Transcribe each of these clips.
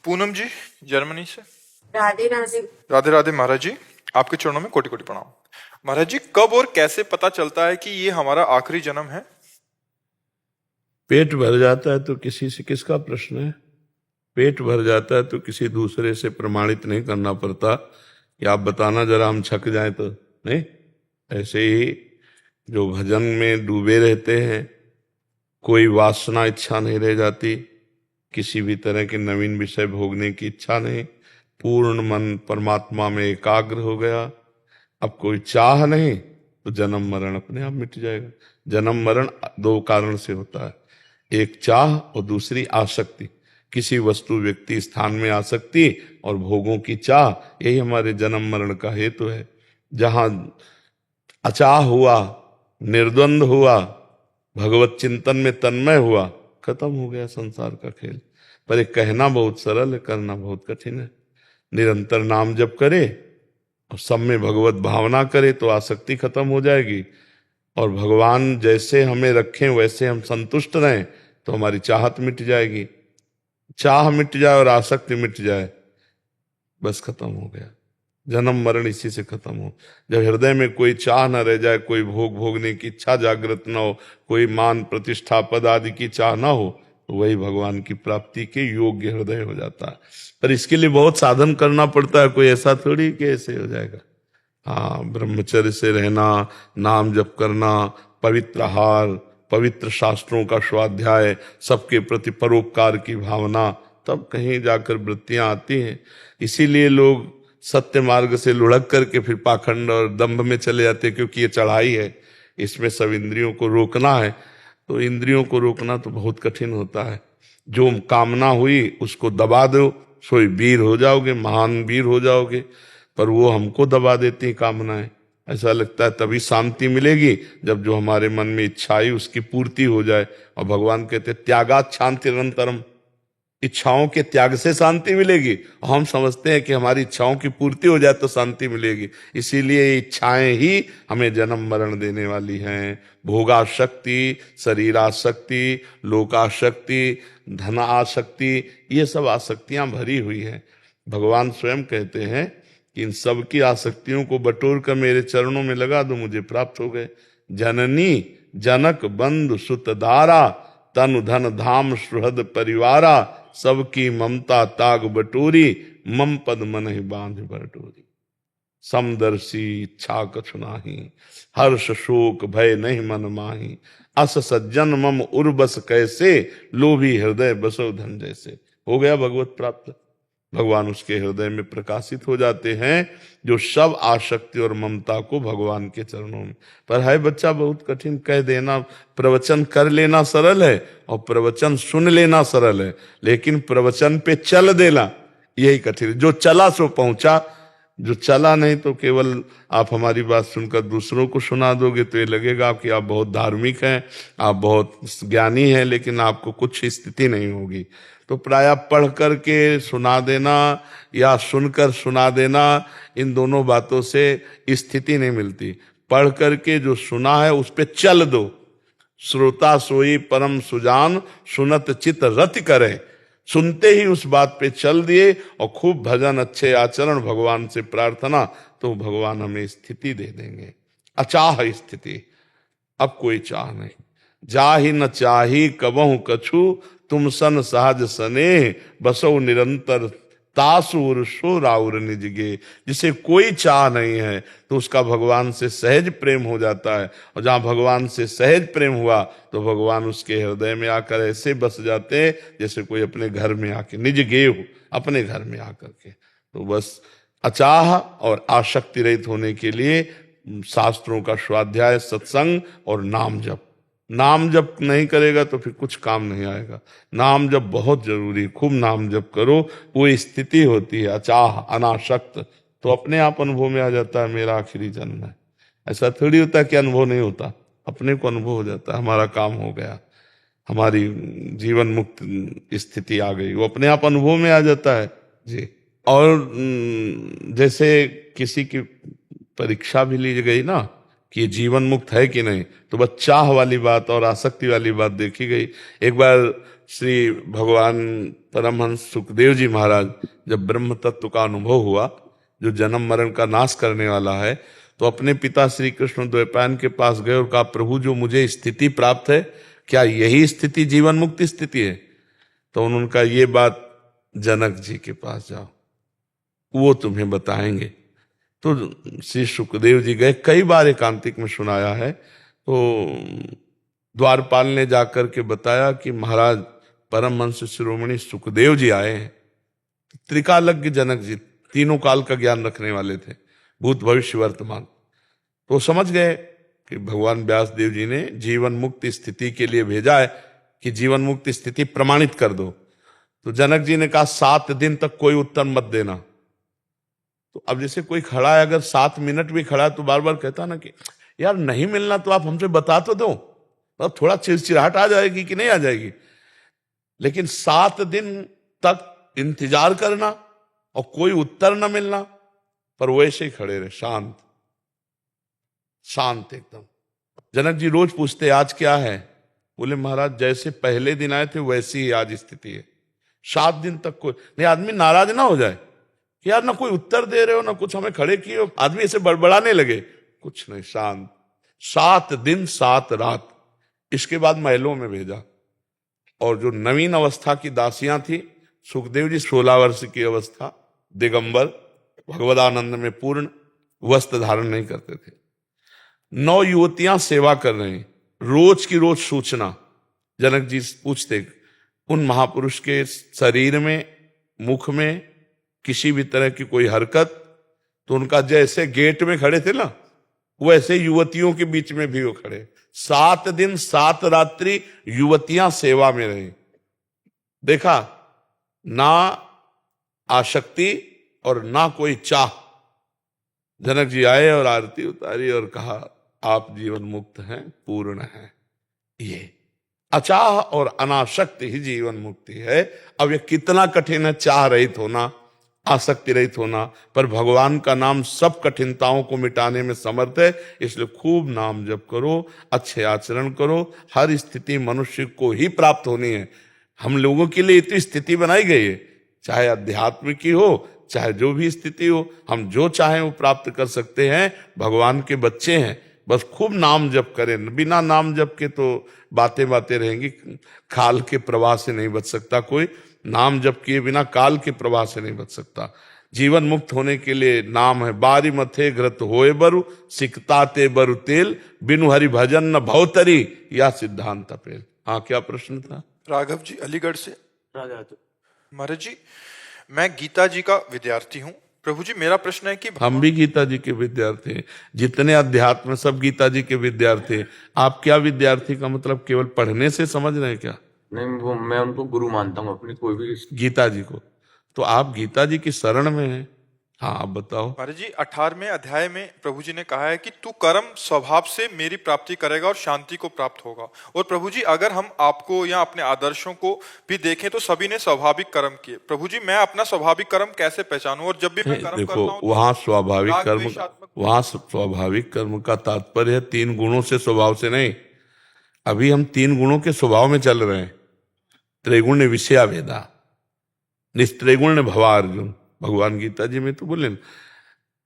पूनम जी, Germany से। राधे राधे। राधे राधे महाराज जी, आपके चरणों में कोटि कोटि प्रणाम। महाराज जी, कब और कैसे पता चलता है कि ये हमारा आखिरी जन्म है? पेट भर जाता है तो किसी से किसका प्रश्न है? पेट भर जाता है तो किसी दूसरे से प्रमाणित नहीं करना पड़ता कि आप बताना जरा, हम छक जाएं तो नहीं। ऐसे ही जो भजन में डूबे रहते हैं, कोई वासना इच्छा नहीं रह जाती, किसी भी तरह के नवीन विषय भोगने की इच्छा नहीं, पूर्ण मन परमात्मा में एकाग्र हो गया, अब कोई चाह नहीं, तो जन्म मरण अपने आप मिट जाएगा। जन्म मरण दो कारण से होता है, एक चाह और दूसरी आसक्ति। किसी वस्तु व्यक्ति स्थान में आसक्ति और भोगों की चाह, यही हमारे जन्म मरण का हेतु है। जहां अचाह हुआ, निर्द्वंद हुआ, भगवत चिंतन में तन्मय हुआ, खत्म हो गया संसार का खेल। पर ये कहना बहुत सरल है, करना बहुत कठिन है। निरंतर नाम जप करे और सब में भगवत भावना करे तो आसक्ति खत्म हो जाएगी, और भगवान जैसे हमें रखें वैसे हम संतुष्ट रहें तो हमारी चाहत मिट जाएगी। चाह मिट जाए और आसक्ति मिट जाए, बस खत्म हो गया। जन्म मरण इसी से खत्म हो। जब हृदय में कोई चाह न रह जाए, कोई भोग भोगने की इच्छा जागृत न हो, कोई मान प्रतिष्ठा पद आदि की चाह न हो, तो वही भगवान की प्राप्ति के योग्य हृदय हो जाता है। पर इसके लिए बहुत साधन करना पड़ता है, कोई ऐसा थोड़ी कि ऐसे हो जाएगा। हाँ, ब्रह्मचर्य से रहना, नाम जप करना, पवित्र आहार, पवित्र शास्त्रों का स्वाध्याय, सबके प्रति परोपकार की भावना, तब कहीं जाकर वृत्तियां आती हैं। इसीलिए लोग सत्य मार्ग से लुढ़क करके फिर पाखंड और दंभ में चले जाते हैं, क्योंकि ये चढ़ाई है, इसमें सब इंद्रियों को रोकना है। तो इंद्रियों को रोकना तो बहुत कठिन होता है। जो कामना हुई उसको दबा दो, सोई वीर हो जाओगे, महान वीर हो जाओगे। पर वो हमको दबा देती कामनाएं। ऐसा लगता है तभी शांति मिलेगी जब जो हमारे मन में इच्छा आई उसकी पूर्ति हो जाए। और भगवान कहते त्यागात शांति निरंतरम, इच्छाओं के त्याग से शांति मिलेगी। और हम समझते हैं कि हमारी इच्छाओं की पूर्ति हो जाए तो शांति मिलेगी। इसीलिए इच्छाएं ही हमें जन्म मरण देने वाली हैं। भोगाशक्ति, शरीराशक्ति, लोकाशक्ति, धनाशक्ति, ये सब आसक्तियां भरी हुई हैं। भगवान स्वयं कहते हैं कि इन सब की आसक्तियों को बटोर कर मेरे चरणों में लगा दो, मुझे प्राप्त हो गए। जननी जनक बंधु सुत दारा, तनु धन धाम सुहृद परिवारा, सबकी ममता ताग बटोरी, मम पद मन ही बांध बटोरी। समदर्शी इच्छा कछु नाही, हर्ष शोक भय नहीं मन माही, अस सज्जन मम उर्बस कैसे, लोभी हृदय बसो धन जैसे। हो गया भगवत प्राप्त। भगवान उसके हृदय में प्रकाशित हो जाते हैं, जो सब आसक्ति और ममता को भगवान के चरणों में। पर है बच्चा बहुत कठिन। कह देना, प्रवचन कर लेना सरल है और प्रवचन सुन लेना सरल है, लेकिन प्रवचन पे चल देना यही कठिन है। जो चला सो पहुंचा, जो चला नहीं तो केवल आप हमारी बात सुनकर दूसरों को सुना दोगे तो ये लगेगा कि आप बहुत धार्मिक हैं, आप बहुत ज्ञानी हैं, लेकिन आपको कुछ स्थिति नहीं होगी। तो प्रायः पढ़ करके सुना देना या सुनकर सुना देना, इन दोनों बातों से स्थिति नहीं मिलती। पढ़ करके जो सुना है उस पे चल दो। श्रोता सोई परम सुजान, सुनत चित रति करे। सुनते ही उस बात पे चल दिए और खूब भजन, अच्छे आचरण, भगवान से प्रार्थना, तो भगवान हमें स्थिति दे देंगे। अचाह स्थिति, अब कोई चाह नहीं। जाहि न चाही कबहु कछु, तुम सन सहज सने, बसो निरंतर तासुर सो राउर निजगे। जिसे कोई चाह नहीं है तो उसका भगवान से सहज प्रेम हो जाता है, और जहां भगवान से सहज प्रेम हुआ तो भगवान उसके हृदय में आकर ऐसे बस जाते हैं जैसे कोई अपने घर में आके, निज गे हो, अपने घर में आकर के। तो बस अचाह और आसक्ति रहित होने के लिए शास्त्रों का स्वाध्याय, सत्संग और नाम जप। नाम जप नहीं करेगा तो फिर कुछ काम नहीं आएगा। नाम जप बहुत जरूरी, खूब नाम जप करो। वो स्थिति होती है अचाह अनासक्त, तो अपने आप अनुभव में आ जाता है मेरा आखिरी जन्म है। ऐसा थोड़ी होता है कि अनुभव नहीं होता, अपने को अनुभव हो जाता है, हमारा काम हो गया, हमारी जीवन मुक्त स्थिति आ गई, वो अपने आप अनुभव में आ जाता है जी। और जैसे किसी की परीक्षा भी ली गई ना कि जीवन मुक्त है कि नहीं, तो बस चाह वाली बात और आसक्ति वाली बात देखी गई। एक बार श्री भगवान परमहंस सुखदेव जी महाराज जब ब्रह्म तत्व का अनुभव हुआ, जो जन्म मरण का नाश करने वाला है, तो अपने पिता श्री कृष्ण द्वैपायन के पास गए और कहा, प्रभु जो मुझे स्थिति प्राप्त है, क्या यही स्थिति जीवन मुक्ति स्थिति है? तो उन्होंने कहा, ये बात जनक जी के पास जाओ, वो तुम्हें बताएंगे। तो श्री सुखदेव जी गए, कई बार एकांतिक में सुनाया है। तो द्वारपाल ने जाकर के बताया कि महाराज परमहंस शिरोमणि सुखदेव जी आए हैं। त्रिकालज्ञ जनक जी, तीनों काल का ज्ञान रखने वाले थे, भूत भविष्य वर्तमान। तो समझ गए कि भगवान व्यास देव जी ने जीवन मुक्त स्थिति के लिए भेजा है कि जीवन मुक्त स्थिति प्रमाणित कर दो। तो जनक जी ने कहा 7 दिन तक कोई उत्तर मत देना। तो अब जैसे कोई खड़ा है, अगर 7 मिनट भी खड़ा है तो बार बार कहता ना कि यार नहीं मिलना तो आप हमसे बता तो दो, तो थोड़ा चिड़चिड़ाहट आ जाएगी कि नहीं आ जाएगी। लेकिन 7 दिन तक इंतजार करना और कोई उत्तर न मिलना, पर वैसे ही खड़े रहे, शांत शांत एकदम। जनक जी रोज पूछते, आज क्या है? बोले महाराज जैसे पहले दिन आए थे वैसी ही आज स्थिति है। 7 दिन तक कोई नहीं, आदमी नाराज ना हो जाए कि यार ना कोई उत्तर दे रहे हो ना कुछ हमें खड़े किए हो, आदमी ऐसे बड़बड़ाने लगे, कुछ नहीं, शांत। 7 दिन 7 रात। इसके बाद महलों में भेजा, और जो नवीन अवस्था की दासियां थी, सुखदेव जी 16 वर्ष की अवस्था, दिगंबर, भगवदानंद में पूर्ण, वस्त्र धारण नहीं करते थे। 9 युवतियां सेवा कर रही, रोज की रोज सूचना। जनक जी पूछते, उन महापुरुष के शरीर में, मुख में किसी भी तरह की कोई हरकत? तो उनका जैसे गेट में खड़े थे ना, वैसे युवतियों के बीच में भी वो खड़े। 7 दिन 7 रात्रि युवतियां सेवा में रही। देखा, ना आसक्ति और ना कोई चाह। जनक जी आए और आरती उतारी और कहा, आप जीवन मुक्त हैं, पूर्ण हैं। ये अचाह और अनासक्त ही जीवन मुक्ति है। अब ये कितना कठिन है चाह रहित होना, आसक्ति रहित होना, पर भगवान का नाम सब कठिनताओं को मिटाने में समर्थ है। इसलिए खूब नाम जप करो, अच्छे आचरण करो, हर स्थिति मनुष्य को ही प्राप्त होनी है। हम लोगों के लिए इतनी स्थिति बनाई गई है, चाहे अध्यात्म की हो, चाहे जो भी स्थिति हो, हम जो चाहें वो प्राप्त कर सकते हैं। भगवान के बच्चे हैं, बस खूब नाम जप करें। बिना नाम जप के तो बातें बातें रहेंगी, काल के प्रवाह से नहीं बच सकता कोई। नाम जप किए बिना काल के प्रवाह से नहीं बच सकता। जीवन मुक्त होने के लिए नाम है, बारी मथे घृत होए बरु, सिकताते बरु तेल, बिनु हरि भजन न भवतरी, या सिद्धांत पेल। हाँ, क्या प्रश्न था? राघव जी अलीगढ़ से। राजा महाराज जी, मैं गीता जी का विद्यार्थी हूँ। प्रभु जी, मेरा प्रश्न है कि हम भी गीता जी के विद्यार्थी हैं, जितने अध्यात्म सब गीता जी के विद्यार्थी हैं। आप क्या विद्यार्थी का मतलब केवल पढ़ने से समझ रहे हैं क्या? नहीं, वो मैं उनको गुरु मानता हूँ अपने, कोई भी। गीता जी को तो आप गीता जी की शरण में हैं। हाँ, आप बताओ। महाराज जी, 18वें अध्याय में प्रभु जी ने कहा है कि तू कर्म स्वभाव से मेरी प्राप्ति करेगा और शांति को प्राप्त होगा। और प्रभु जी, अगर हम आपको या अपने आदर्शों को भी देखें तो सभी ने स्वाभाविक कर्म किए। प्रभु जी, मैं अपना स्वाभाविक कर्म कैसे पहचानूं? और जब भी मैं कर्म करता देखो, हूं तो वहां स्वाभाविक राग, कर्म, द्वेषात्मक- वहां स्वाभाविक कर्म का तात्पर्य है 3 गुणों से, स्वभाव से नहीं। अभी हम 3 गुणों के स्वभाव में चल रहे हैं। त्रैगुण्य विषया वेदा, निस्त्रैगुण्य भवा अर्जुन, भगवान गीता जी में तो बोले।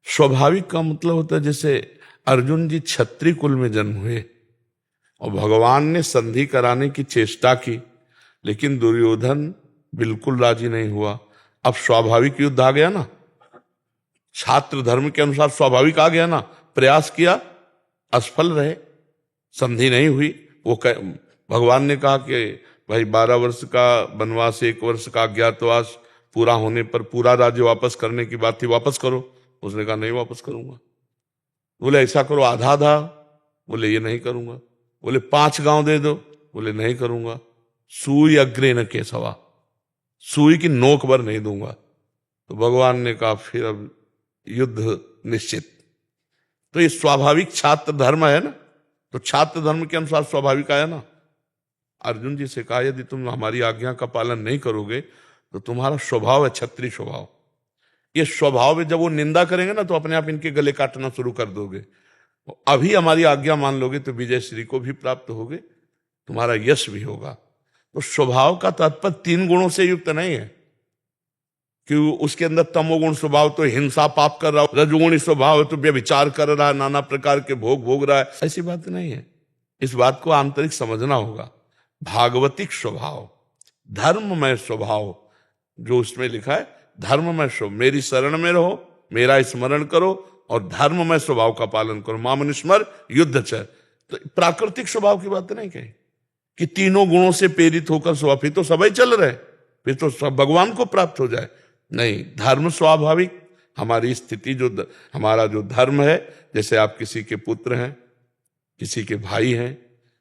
स्वाभाविक का मतलब होता है जैसे अर्जुन जी क्षत्रिय कुल में जन्म हुए और भगवान ने संधि कराने की चेष्टा की, लेकिन दुर्योधन बिल्कुल राजी नहीं हुआ। अब स्वाभाविक युद्ध आ गया ना, छात्र धर्म के अनुसार स्वाभाविक आ गया ना। प्रयास किया, असफल रहे, संधि नहीं हुई। भगवान ने कहा कि भाई 12 वर्ष का वनवास, 1 वर्ष का अज्ञातवास पूरा होने पर पूरा राज्य वापस करने की बात थी, वापस करो। उसने कहा नहीं वापस करूंगा। बोले ऐसा करो आधा आधा, बोले ये नहीं करूंगा। बोले 5 गांव दे दो, बोले नहीं करूंगा। सुई अग्रे न केसवा, सुई की नोक पर नहीं दूंगा। तो भगवान ने कहा फिर अब युद्ध निश्चित। तो ये स्वाभाविक छात्र धर्म है ना, तो छात्र धर्म के अनुसार स्वाभाविक आया ना। अर्जुन जी से कहा यदि तुम हमारी आज्ञा का पालन नहीं करोगे तो तुम्हारा स्वभाव है क्षत्रिय स्वभाव। ये स्वभाव में जब वो निंदा करेंगे ना तो अपने आप इनके गले काटना शुरू कर दोगे। अभी हमारी आज्ञा मान लोगे तो विजय श्री को भी प्राप्त होगे, तुम्हारा यश भी होगा। तो स्वभाव का तात्पर्य 3 गुणों से युक्त नहीं है कि उसके अंदर तमोगुण स्वभाव तो हिंसा पाप कर रहा है, रजोगुणी स्वभाव है तो व्यभिचार कर रहा है, नाना प्रकार के भोग भोग रहा है। ऐसी बात नहीं है। इस बात को आंतरिक समझना होगा। भागवतिक स्वभाव, धर्ममय स्वभाव, जो उसमें लिखा है धर्ममय स्वभाव, मेरी शरण में रहो, मेरा स्मरण करो और धर्ममय स्वभाव का पालन करो। मामनुस्मर युद्ध च। तो प्राकृतिक स्वभाव की बात नहीं कही कि तीनों गुणों से प्रेरित होकर स्वभाव, फिर तो सभी चल रहे, फिर तो सब भगवान को प्राप्त हो जाए। नहीं, धर्म स्वाभाविक, हमारी स्थिति जो हमारा जो धर्म है, जैसे आप किसी के पुत्र हैं, किसी के भाई हैं,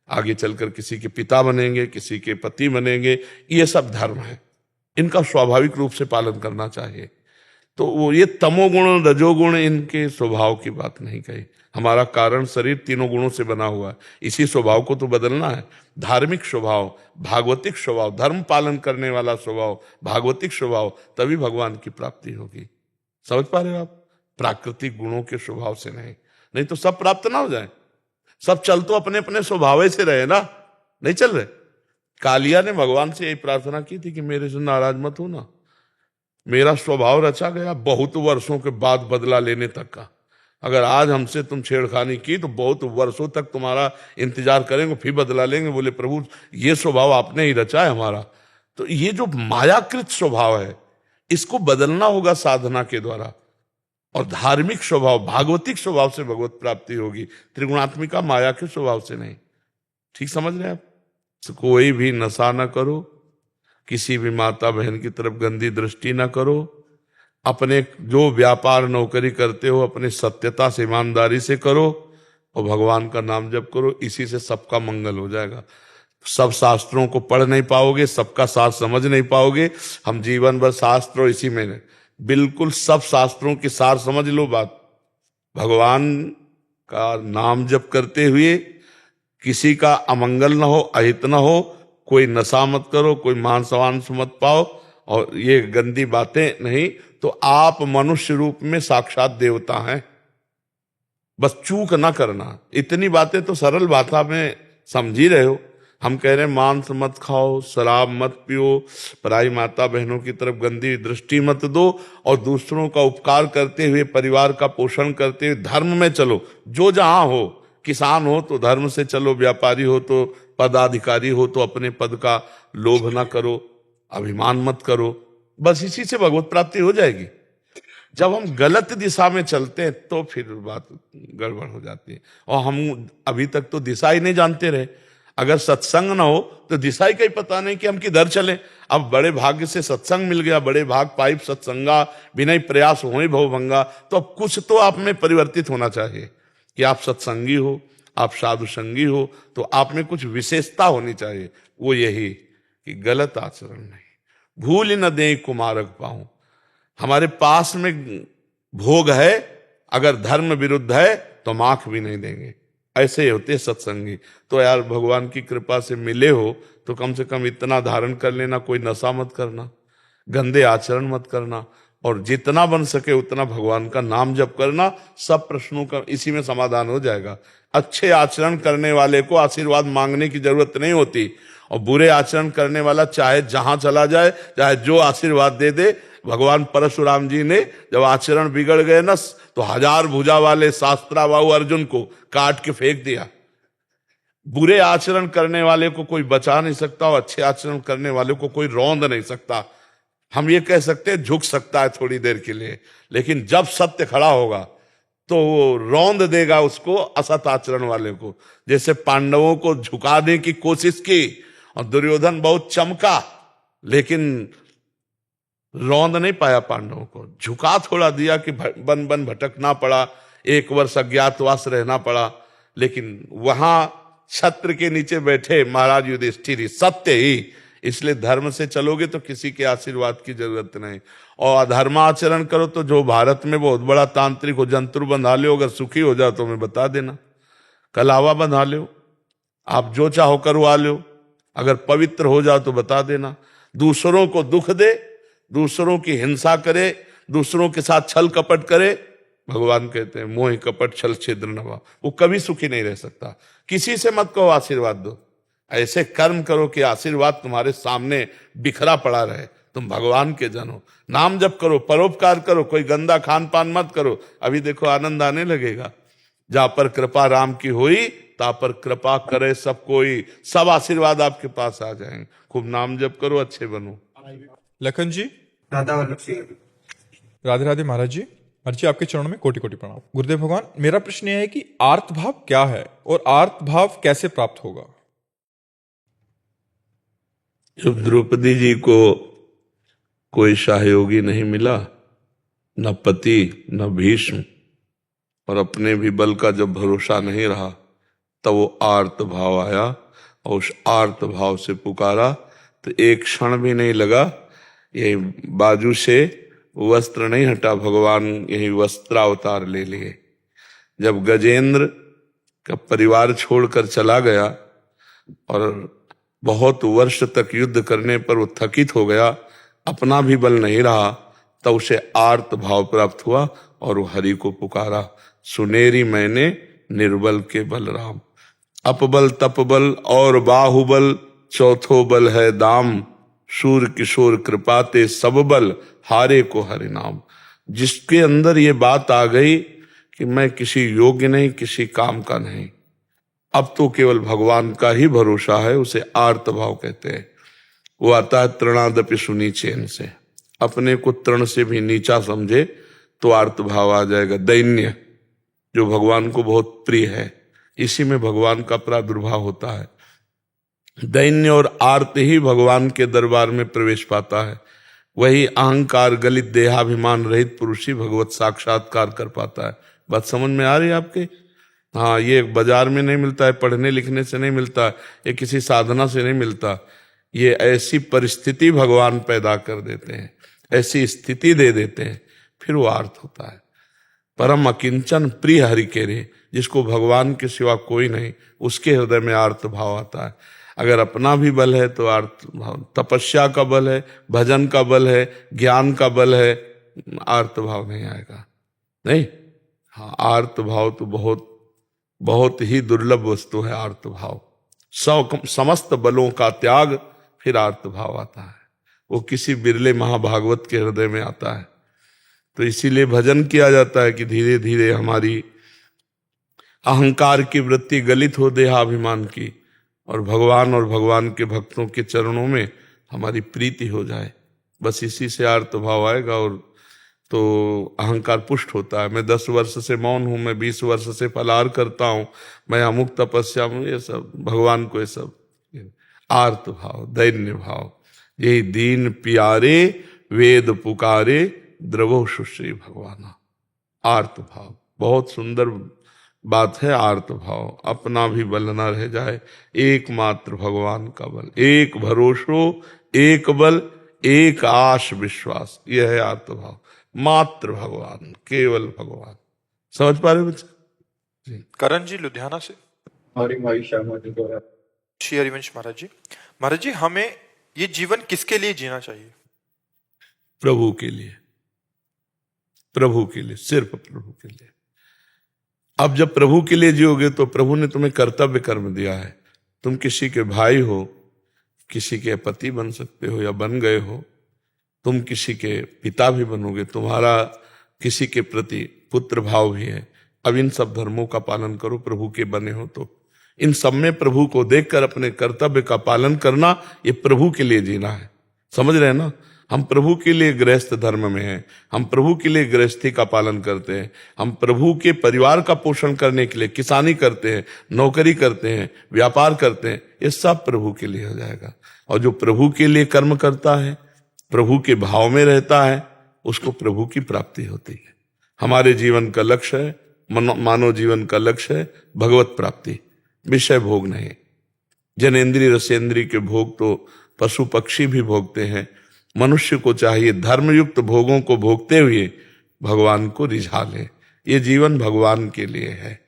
आगे चलकर किसी के पिता बनेंगे, किसी के पति बनेंगे, ये सब धर्म है, इनका स्वाभाविक रूप से पालन करना चाहिए। तो वो ये तमोगुण रजोगुण इनके स्वभाव की बात नहीं कही। हमारा कारण शरीर तीनों गुणों से बना हुआ है, इसी स्वभाव को तो बदलना है। धार्मिक स्वभाव, भागवतिक स्वभाव, धर्म पालन करने वाला स्वभाव, भागवतिक स्वभाव, तभी भगवान की प्राप्ति होगी। समझ पा रहे हो आप? प्राकृतिक गुणों के स्वभाव से नहीं, नहीं तो सब प्राप्त ना हो जाए। सब चल तो अपने अपने स्वभाव से रहे ना, नहीं चल रहे। कालिया ने भगवान से यही प्रार्थना की थी कि मेरे से नाराज मत हो ना, मेरा स्वभाव रचा गया बहुत वर्षों के बाद बदला लेने तक का। अगर आज हमसे तुम छेड़खानी की तो बहुत वर्षों तक तुम्हारा इंतजार करेंगे, फिर बदला लेंगे। बोले प्रभु ये स्वभाव आपने ही रचा है हमारा। तो ये जो मायाकृत स्वभाव है, इसको बदलना होगा साधना के द्वारा। और धार्मिक स्वभाव, भागवतिक स्वभाव से भगवत प्राप्ति होगी, त्रिगुणात्मिका माया के स्वभाव से नहीं। ठीक समझ रहे हैं आप? तो कोई भी नशा न करो, किसी भी माता बहन की तरफ गंदी दृष्टि न करो, अपने जो व्यापार नौकरी करते हो अपने सत्यता से ईमानदारी से करो और भगवान का नाम जप करो। इसी से सबका मंगल हो जाएगा। सब शास्त्रों को पढ़ नहीं पाओगे, सबका सार समझ नहीं पाओगे। हम जीवन भर शास्त्र इसी में, बिल्कुल सब शास्त्रों की सार समझ लो बात। भगवान का नाम जप करते हुए किसी का अमंगल न हो, अहित न हो, कोई नशा मत करो, कोई मान सम्मान मत पाओ और ये गंदी बातें नहीं, तो आप मनुष्य रूप में साक्षात देवता हैं। बस चूक ना करना। इतनी बातें तो सरल भाषा में समझ ही रहे हो। हम कह रहे हैं मांस मत खाओ, शराब मत पियो, पराई माता बहनों की तरफ गंदी दृष्टि मत दो और दूसरों का उपकार करते हुए, परिवार का पोषण करते हुए धर्म में चलो। जो जहां हो, किसान हो तो धर्म से चलो, व्यापारी हो तो, पदाधिकारी हो तो अपने पद का लोभ ना करो, अभिमान मत करो। बस इसी से भगवत प्राप्ति हो जाएगी। जब हम गलत दिशा में चलते हैं तो फिर बात गड़बड़ हो जाती है। और हम अभी तक तो दिशा ही नहीं जानते रहे। अगर सत्संग ना हो तो दिशा ही कहीं पता नहीं कि हम किधर चलें। अब बड़े भाग्य से सत्संग मिल गया, बड़े भाग पाइप सत्संगा, बिना प्रयास हो भवभंगा। तो अब कुछ तो आप में परिवर्तित होना चाहिए कि आप सत्संगी हो, आप साधु संगी हो, तो आप में कुछ विशेषता होनी चाहिए। वो यही कि गलत आचरण नहीं, भूल न दे कुमारक पाऊं। हमारे पास में भोग है, अगर धर्म विरुद्ध है तो माख भी नहीं देंगे। ऐसे होते सत्संगी। तो यार भगवान की कृपा से मिले हो तो कम से कम इतना धारण कर लेना, कोई नशा मत करना, गंदे आचरण मत करना और जितना बन सके उतना भगवान का नाम जप करना। सब प्रश्नों का इसी में समाधान हो जाएगा। अच्छे आचरण करने वाले को आशीर्वाद मांगने की जरूरत नहीं होती और बुरे आचरण करने वाला चाहे जहां चला जाए, चाहे जो आशीर्वाद दे दे। भगवान परशुराम जी ने जब आचरण बिगड़ गए ना तो 1000 भुजा वाले शास्त्राबाहु अर्जुन को काट के फेंक दिया। बुरे आचरण करने वाले को कोई बचा नहीं सकता और अच्छे आचरण करने वाले को कोई रौंद नहीं सकता। हम ये कह सकते हैं झुक सकता है थोड़ी देर के लिए, लेकिन जब सत्य खड़ा होगा तो वो रौंद देगा उसको, असत आचरण वाले को। जैसे पांडवों को झुकाने की कोशिश की और दुर्योधन बहुत चमका, लेकिन रौंद नहीं पाया पांडवों को। झुका थोड़ा दिया कि बन बन भटकना पड़ा, 1 वर्ष अज्ञातवास रहना पड़ा, लेकिन वहां छत्र के नीचे बैठे महाराज युधिष्ठिर सत्य ही। इसलिए धर्म से चलोगे तो किसी के आशीर्वाद की जरूरत नहीं। और अधर्माचरण करो तो जो भारत में बहुत बड़ा तांत्रिक हो, जंतु बंधा लो, अगर सुखी हो जाओ तो मैं बता देना, कलावा बंधा लो, आप जो चाहो करवा लो। अगर पवित्र हो जाओ तो बता देना। दूसरों को दुख दे, दूसरों की हिंसा करे, दूसरों के साथ छल कपट करे, भगवान कहते हैं मोह कपट छल छिद्र नवा, वो कभी सुखी नहीं रह सकता। किसी से मत कहो आशीर्वाद दो, ऐसे कर्म करो कि आशीर्वाद तुम्हारे सामने बिखरा पड़ा रहे, तुम भगवान के जन हो। नाम जप करो, परोपकार करो, कोई गंदा खान पान मत करो। अभी देखो आनंद आने लगेगा। जहां पर कृपा राम की हुई ता पर कृपा करे सब कोई, सब आशीर्वाद आपके पास आ जाएंगे। खूब नाम जप करो, अच्छे बनो। लखन जी, राधा वल्लभ सिंह। राधे राधे महाराज जी। महाराज जी, आपके चरणों में कोटि कोटि प्रणाम। गुरुदेव भगवान, मेरा प्रश्न यह है कि आर्त भाव क्या है और आर्त भाव कैसे प्राप्त होगा? जब द्रौपदी जी को कोई सहयोगी नहीं मिला, न पति न भीष्म, और अपने भी बल का जब भरोसा नहीं रहा, तब वो आर्त भाव आया और उस आर्त भाव से पुकारा तो एक क्षण भी नहीं लगा, यही बाजू से वस्त्र नहीं हटा, भगवान यही वस्त्रावतार ले लिए। जब गजेंद्र का परिवार छोड़कर चला गया और बहुत वर्ष तक युद्ध करने पर वो थकित हो गया, अपना भी बल नहीं रहा, तब उसे आर्त भाव प्राप्त हुआ और वो हरि को पुकारा, सुनेरी मैंने निर्बल के बलराम। अपबल तपबल और बाहुबल, चौथो बल है दाम, शूर किशोर कृपाते सब बल, हारे को हरि नाम। जिसके अंदर ये बात आ गई कि मैं किसी योग्य नहीं, किसी काम का नहीं, अब तो केवल भगवान का ही भरोसा है, उसे आर्त भाव कहते हैं। वो आता है तृणादपि सुनी चैन से, अपने को तृण से भी नीचा समझे तो आर्त भाव आ जाएगा। दैन्य जो भगवान को बहुत प्रिय है, इसी में भगवान का प्रादुर्भाव होता है। दैन्य और आर्त ही भगवान के दरबार में प्रवेश पाता है। वही अहंकार गलित देहाभिमान रहित पुरुष ही भगवत साक्षात्कार कर पाता है। बात समझ में आ रही है आपके? हाँ, ये बाजार में नहीं मिलता है, पढ़ने लिखने से नहीं मिलता, ये किसी साधना से नहीं मिलता। ये ऐसी परिस्थिति भगवान पैदा कर देते हैं, ऐसी स्थिति दे देते हैं, फिर वो आर्त होता है। परम अकिंचन प्रिय हरि के रे, जिसको भगवान के सिवा कोई नहीं, उसके हृदय में आर्त भाव आता है। अगर अपना भी बल है तो आर्त भाव, तपस्या का बल है, भजन का बल है, ज्ञान का बल है, आर्त भाव नहीं आएगा। नहीं, हाँ, आर्त भाव तो बहुत बहुत ही दुर्लभ वस्तु है। आर्त भाव समस्त बलों का त्याग, फिर आर्त भाव आता है। वो किसी बिरले महाभागवत के हृदय में आता है। तो इसीलिए भजन किया जाता है कि धीरे धीरे हमारी अहंकार की वृत्ति गलित हो देहाभिमान की, और भगवान के भक्तों के चरणों में हमारी प्रीति हो जाए। बस इसी से आर्त भाव आएगा और तो अहंकार पुष्ट होता है। मैं 10 वर्ष से मौन हूं, मैं 20 वर्ष से फलाहार करता हूं, मैं अमुक तपस्या हूं, ये सब भगवान को, ये सब आर्त भाव, दैन्य भाव। यही दीन प्यारे वेद पुकारे, द्रवो सुश्री भगवाना। आर्त भाव बहुत सुंदर बात है। आर्त भाव, अपना भी बल न रह जाए, एकमात्र भगवान का बल, एक भरोसो, एक बल, एक आश विश्वास, यह है आर्त भाव। मात्र भगवान, केवल भगवान। समझ पा रहे बच्चे? करण जी लुधियाना से। हरि भाई शर्मा जी द्वारा। श्री हरिवंश महाराज जी। महाराज जी, हमें ये जीवन किसके लिए जीना चाहिए? प्रभु के लिए, प्रभु के लिए, सिर्फ प्रभु के लिए। अब जब प्रभु के लिए जियोगे तो प्रभु ने तुम्हें कर्तव्य कर्म दिया है। तुम किसी के भाई हो, किसी के पति बन सकते हो या बन गए हो, तुम किसी के पिता भी बनोगे, तुम्हारा किसी के प्रति पुत्र भाव भी है। अब इन सब धर्मों का पालन करो, प्रभु के बने हो तो। इन सब में प्रभु को देखकर अपने कर्तव्य का पालन करना, ये प्रभु के लिए जीना है। समझ रहे हैं ना? हम प्रभु के लिए गृहस्थ धर्म में हैं, हम प्रभु के लिए गृहस्थी का पालन करते हैं, हम प्रभु के परिवार का पोषण करने के लिए किसानी करते हैं, नौकरी करते हैं, व्यापार करते हैं, ये सब प्रभु के लिए हो जाएगा। और जो प्रभु के लिए कर्म करता है, प्रभु के भाव में रहता है, उसको प्रभु की प्राप्ति होती है। हमारे जीवन का लक्ष्य है, मानव जीवन का लक्ष्य है भगवत प्राप्ति, विषय भोग नहीं। जनेन्द्रिय रसेंद्रिय के भोग तो पशु पक्षी भी भोगते हैं। मनुष्य को चाहिए धर्मयुक्त भोगों को भोगते हुए भगवान को रिझा ले। ये जीवन भगवान के लिए है।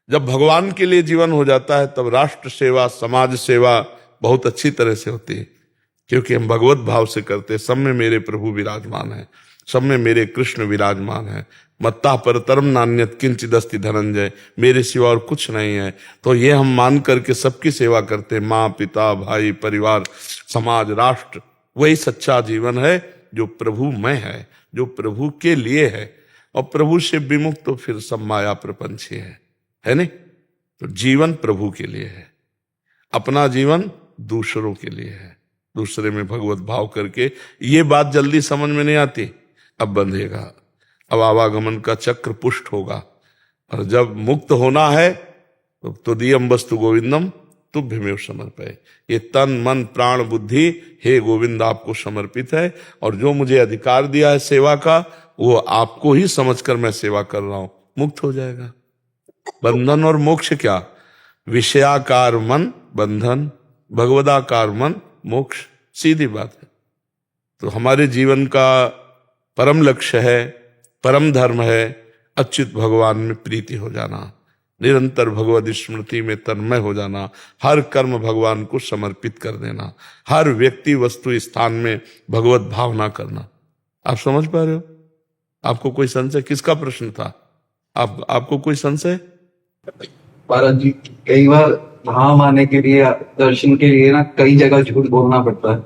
जब भगवान के लिए जीवन हो जाता है तब राष्ट्र सेवा, समाज सेवा बहुत अच्छी तरह से होती है, क्योंकि हम भगवत भाव से करते हैं। सब में मेरे प्रभु विराजमान है, सब में मेरे कृष्ण विराजमान है, मत्ता परतरम नान्यत किंचिदस्ति धनंजय, मेरे सिवा और कुछ नहीं है। तो ये हम मान करके सबकी सेवा करते हैं, माँ पिता भाई परिवार समाज राष्ट्र। वही सच्चा जीवन है जो प्रभु में है, जो प्रभु के लिए है। और प्रभु से विमुक्त तो फिर सब माया प्रपंच ही है नहीं। तो जीवन प्रभु के लिए है, अपना जीवन दूसरों के लिए है, दूसरे में भगवत भाव करके। ये बात जल्दी समझ में नहीं आती, अब बंधेगा, अब आवागमन का चक्र पुष्ट होगा। और जब मुक्त होना है तो तुदीयम वस्तु गोविंदम तुभ्यमेव समर्पय, ये तन मन प्राण बुद्धि हे गोविंद आपको समर्पित है। और जो मुझे अधिकार दिया है सेवा का, वो आपको ही समझकर मैं सेवा कर रहा हूं, मुक्त हो जाएगा। बंधन और मोक्ष क्या? विषयाकार मन बंधन, भगवदाकार मन मोक्ष, सीधी बात है। तो हमारे जीवन का परम लक्ष्य है, परम धर्म है अच्युत भगवान में प्रीति हो जाना, निरंतर भगवद स्मृति में तन्मय हो जाना, हर कर्म भगवान को समर्पित कर देना, हर व्यक्ति वस्तु स्थान में भगवत भावना करना। आप समझ पा रहे हो? आपको कोई संशय? किसका प्रश्न था? आपको कोई संशय? महाराज जी, कई बार धाम आने के लिए, दर्शन के लिए ना कई जगह झूठ बोलना पड़ता है,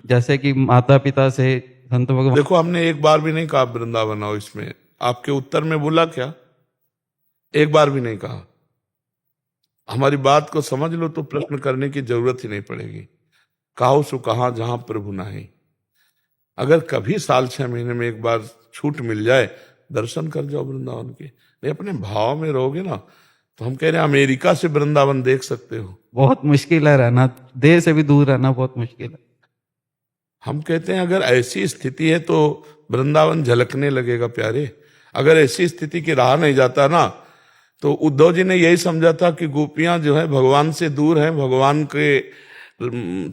जैसे कि माता पिता से संत भगवान। देखो, हमने एक बार भी नहीं कहा वृंदावन आओ। इसमें आपके उत्तर में बोला क्या? एक बार भी नहीं कहा। हमारी बात को समझ लो तो प्रश्न करने की जरूरत ही नहीं पड़ेगी। कहो सो कहा जहां प्रभु नाही। अगर कभी साल 6 महीने में एक बार छूट मिल जाए, दर्शन कर जाओ वृंदावन के। नहीं, अपने भाव में रहोगे ना, तो हम कह रहे हैं अमेरिका से वृंदावन देख सकते हो। बहुत मुश्किल है रहना, देह से भी दूर रहना बहुत मुश्किल है। हम कहते हैं अगर ऐसी स्थिति है तो वृंदावन झलकने लगेगा प्यारे। अगर ऐसी स्थिति की राह नहीं जाता ना, तो उद्धव जी ने यही समझा था कि गोपियां जो है भगवान से दूर हैं, भगवान के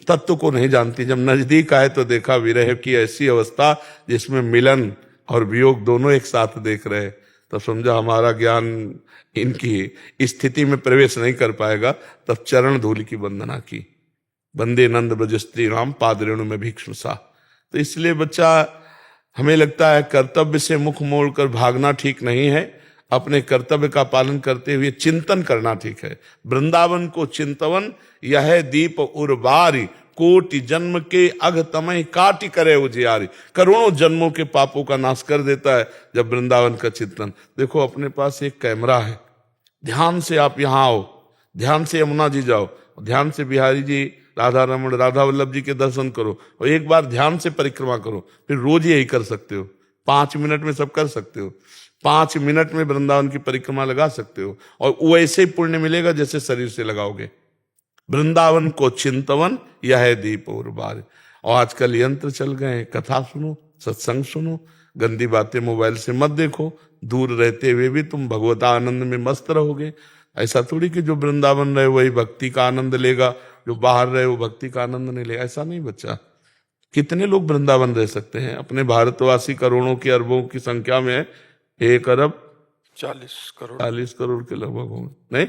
तत्व को नहीं जानती। जब नजदीक आए तो देखा विरह की ऐसी अवस्था जिसमें मिलन और वियोग दोनों एक साथ देख रहे। तब समझा हमारा ज्ञान इनकी स्थिति में प्रवेश नहीं कर पाएगा। तब चरण धूल की वंदना की, वंदे नंद ब्रज स्त्री राम पादरेणु में भिक्षु सा। तो इसलिए बच्चा, हमें लगता है कर्तव्य से मुख मोड़कर भागना ठीक नहीं है, अपने कर्तव्य का पालन करते हुए चिंतन करना ठीक है। वृंदावन को चिंतवन यह दीप उर्वारी, कोटि जन्म के अघ तमय काटि करे उजियारी। करोड़ों जन्मों के पापों का नाश कर देता है जब वृंदावन का चिंतन। देखो, अपने पास एक कैमरा है, ध्यान से आप यहाँ आओ, ध्यान से यमुना जी जाओ, ध्यान से बिहारी जी, राधा रमण, राधा वल्लभ जी के दर्शन करो, और एक बार ध्यान से परिक्रमा करो। फिर रोज यही कर सकते हो, 5 मिनट में सब कर सकते हो। 5 मिनट में वृंदावन की परिक्रमा लगा सकते हो, और वो ऐसे ही पुण्य मिलेगा जैसे शरीर से लगाओगे। वृंदावन को चिंतवन यह है दीप और बार। और आजकल यंत्र चल गए, कथा सुनो, सत्संग सुनो, गंदी बातें मोबाइल से मत देखो। दूर रहते हुए भी तुम भगवत आनंद में मस्त रहोगे। ऐसा थोड़ी कि जो वृंदावन रहे वही भक्ति का आनंद लेगा, जो बाहर रहे वो भक्ति का आनंद नहीं लेगा। ऐसा नहीं बच्चा। कितने लोग वृंदावन रह सकते हैं? अपने भारतवासी करोड़ों की अरबों की संख्या में 1 अरब 40 करोड़ के लगभग होंगे। नहीं,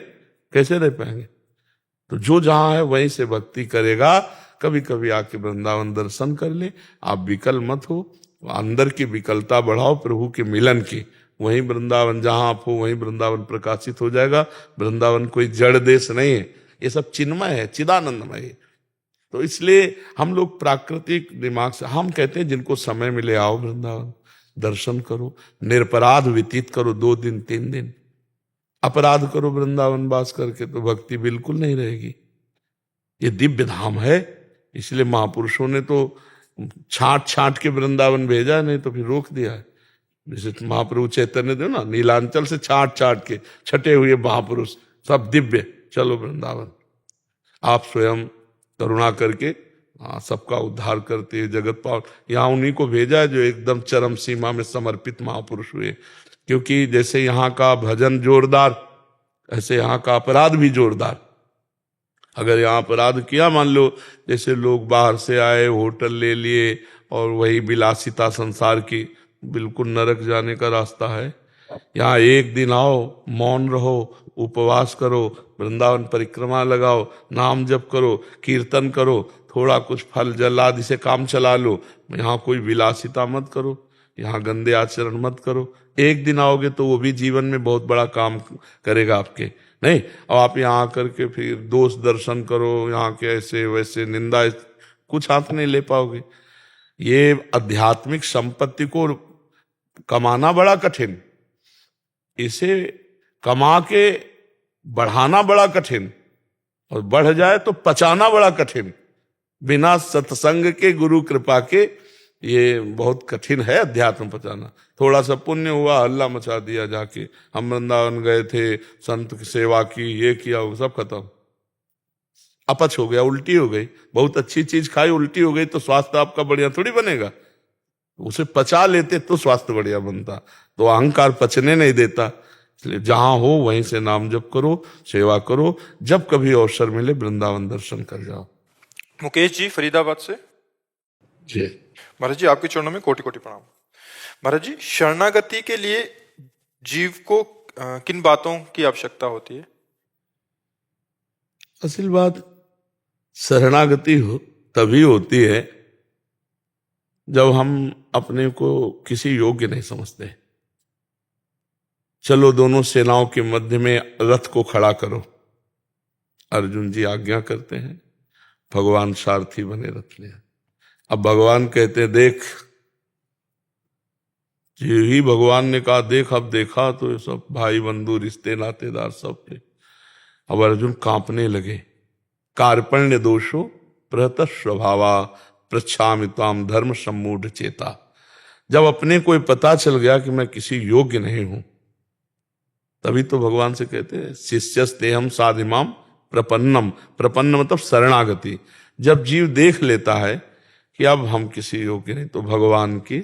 कैसे रह पाएंगे? तो जो जहां है वहीं से भक्ति करेगा। कभी कभी आके वृंदावन दर्शन कर ले। आप विकल मत हो, अंदर की विकलता बढ़ाओ प्रभु के मिलन की। वहीं वृंदावन, जहां आप हो वहीं वृंदावन प्रकाशित हो जाएगा। वृंदावन कोई जड़ देश नहीं है, ये सब चिन्मय है, चिदानंदमय है। तो इसलिए हम लोग प्राकृतिक दिमाग से, हम कहते हैं जिनको समय मिले आओ वृंदावन, दर्शन करो, निरपराध व्यतीत करो 2 दिन 3 दिन। अपराध करो वृंदावन वास करके तो भक्ति बिल्कुल नहीं रहेगी। ये दिव्य धाम है, इसलिए महापुरुषों ने तो छांट छांट के वृंदावन भेजा, नहीं तो फिर रोक दिया है। जैसे महाप्रभु चैतन्य देव ना, नीलांचल से छांट छांट के छटे हुए महापुरुष सब दिव्य, चलो वृंदावन। आप स्वयं करुणा करके सबका उद्धार करते हुए जगत पावन, यहाँ उन्हीं को भेजा है जो एकदम चरम सीमा में समर्पित महापुरुष हुए। क्योंकि जैसे यहाँ का भजन जोरदार, ऐसे यहाँ का अपराध भी जोरदार। अगर यहाँ अपराध किया, मान लो जैसे लोग बाहर से आए, होटल ले लिए और वही विलासिता संसार की, बिल्कुल नरक जाने का रास्ता है। यहाँ एक दिन आओ, मौन रहो, उपवास करो, वृंदावन परिक्रमा लगाओ, नाम जप करो, कीर्तन करो, थोड़ा कुछ फल जल आदि से काम चला लो। यहाँ कोई विलासिता मत करो, यहाँ गंदे आचरण मत करो, एक दिन आओगे तो वो भी जीवन में बहुत बड़ा काम करेगा आपके, नहीं। और आप यहाँ आकर के फिर दोष दर्शन करो, यहाँ के ऐसे वैसे निंदा, कुछ हाथ नहीं ले पाओगे। ये आध्यात्मिक संपत्ति को कमाना बड़ा कठिन, इसे कमा के बढ़ाना बड़ा कठिन, और बढ़ जाए तो पचाना बड़ा कठिन। बिना सत्संग के, गुरु कृपा के, ये बहुत कठिन है अध्यात्म पचाना। थोड़ा सा पुण्य हुआ, हल्ला मचा दिया, जाके हम वृंदावन गए थे, संत की सेवा की, ये किया, वो सब खत्म, अपच हो गया, उल्टी हो गई। बहुत अच्छी चीज खाई, उल्टी हो गई, तो स्वास्थ्य आपका बढ़िया थोड़ी बनेगा। उसे पचा लेते तो स्वास्थ्य बढ़िया बनता, तो अहंकार पचने नहीं देता। इसलिए जहां हो वहीं से नाम जप करो, सेवा करो, जब कभी अवसर मिले वृंदावन दर्शन कर जाओ। मुकेश जी फरीदाबाद से। जी महाराज जी, आपके चरणों में कोटि कोटि प्रणाम। महाराज जी, शरणागति के लिए जीव को किन बातों की आवश्यकता होती है? असल बात, शरणागति तभी होती है जब हम अपने को किसी योग्य नहीं समझते। चलो दोनों सेनाओं के मध्य में रथ को खड़ा करो, अर्जुन जी आज्ञा करते हैं, भगवान सारथी बने रथ ले। अब भगवान कहते हैं देख, ही भगवान ने कहा देख, अब देखा तो ये सब भाई बंधु रिश्ते नातेदार सब थे। अब अर्जुन कांपने लगे। कार्पण्य दोषो प्रहत स्वभावा पृच्छामि त्वाम धर्म सम्मूढ़ चेता। जब अपने को पता चल गया कि मैं किसी योग्य नहीं हूं, तभी तो भगवान से कहते हैं शिष्यस्ते हम साधिमाम प्रपन्नम। प्रपन्न मतलब शरणागति। जब जीव देख लेता है कि अब हम किसी योग्य नहीं, तो भगवान की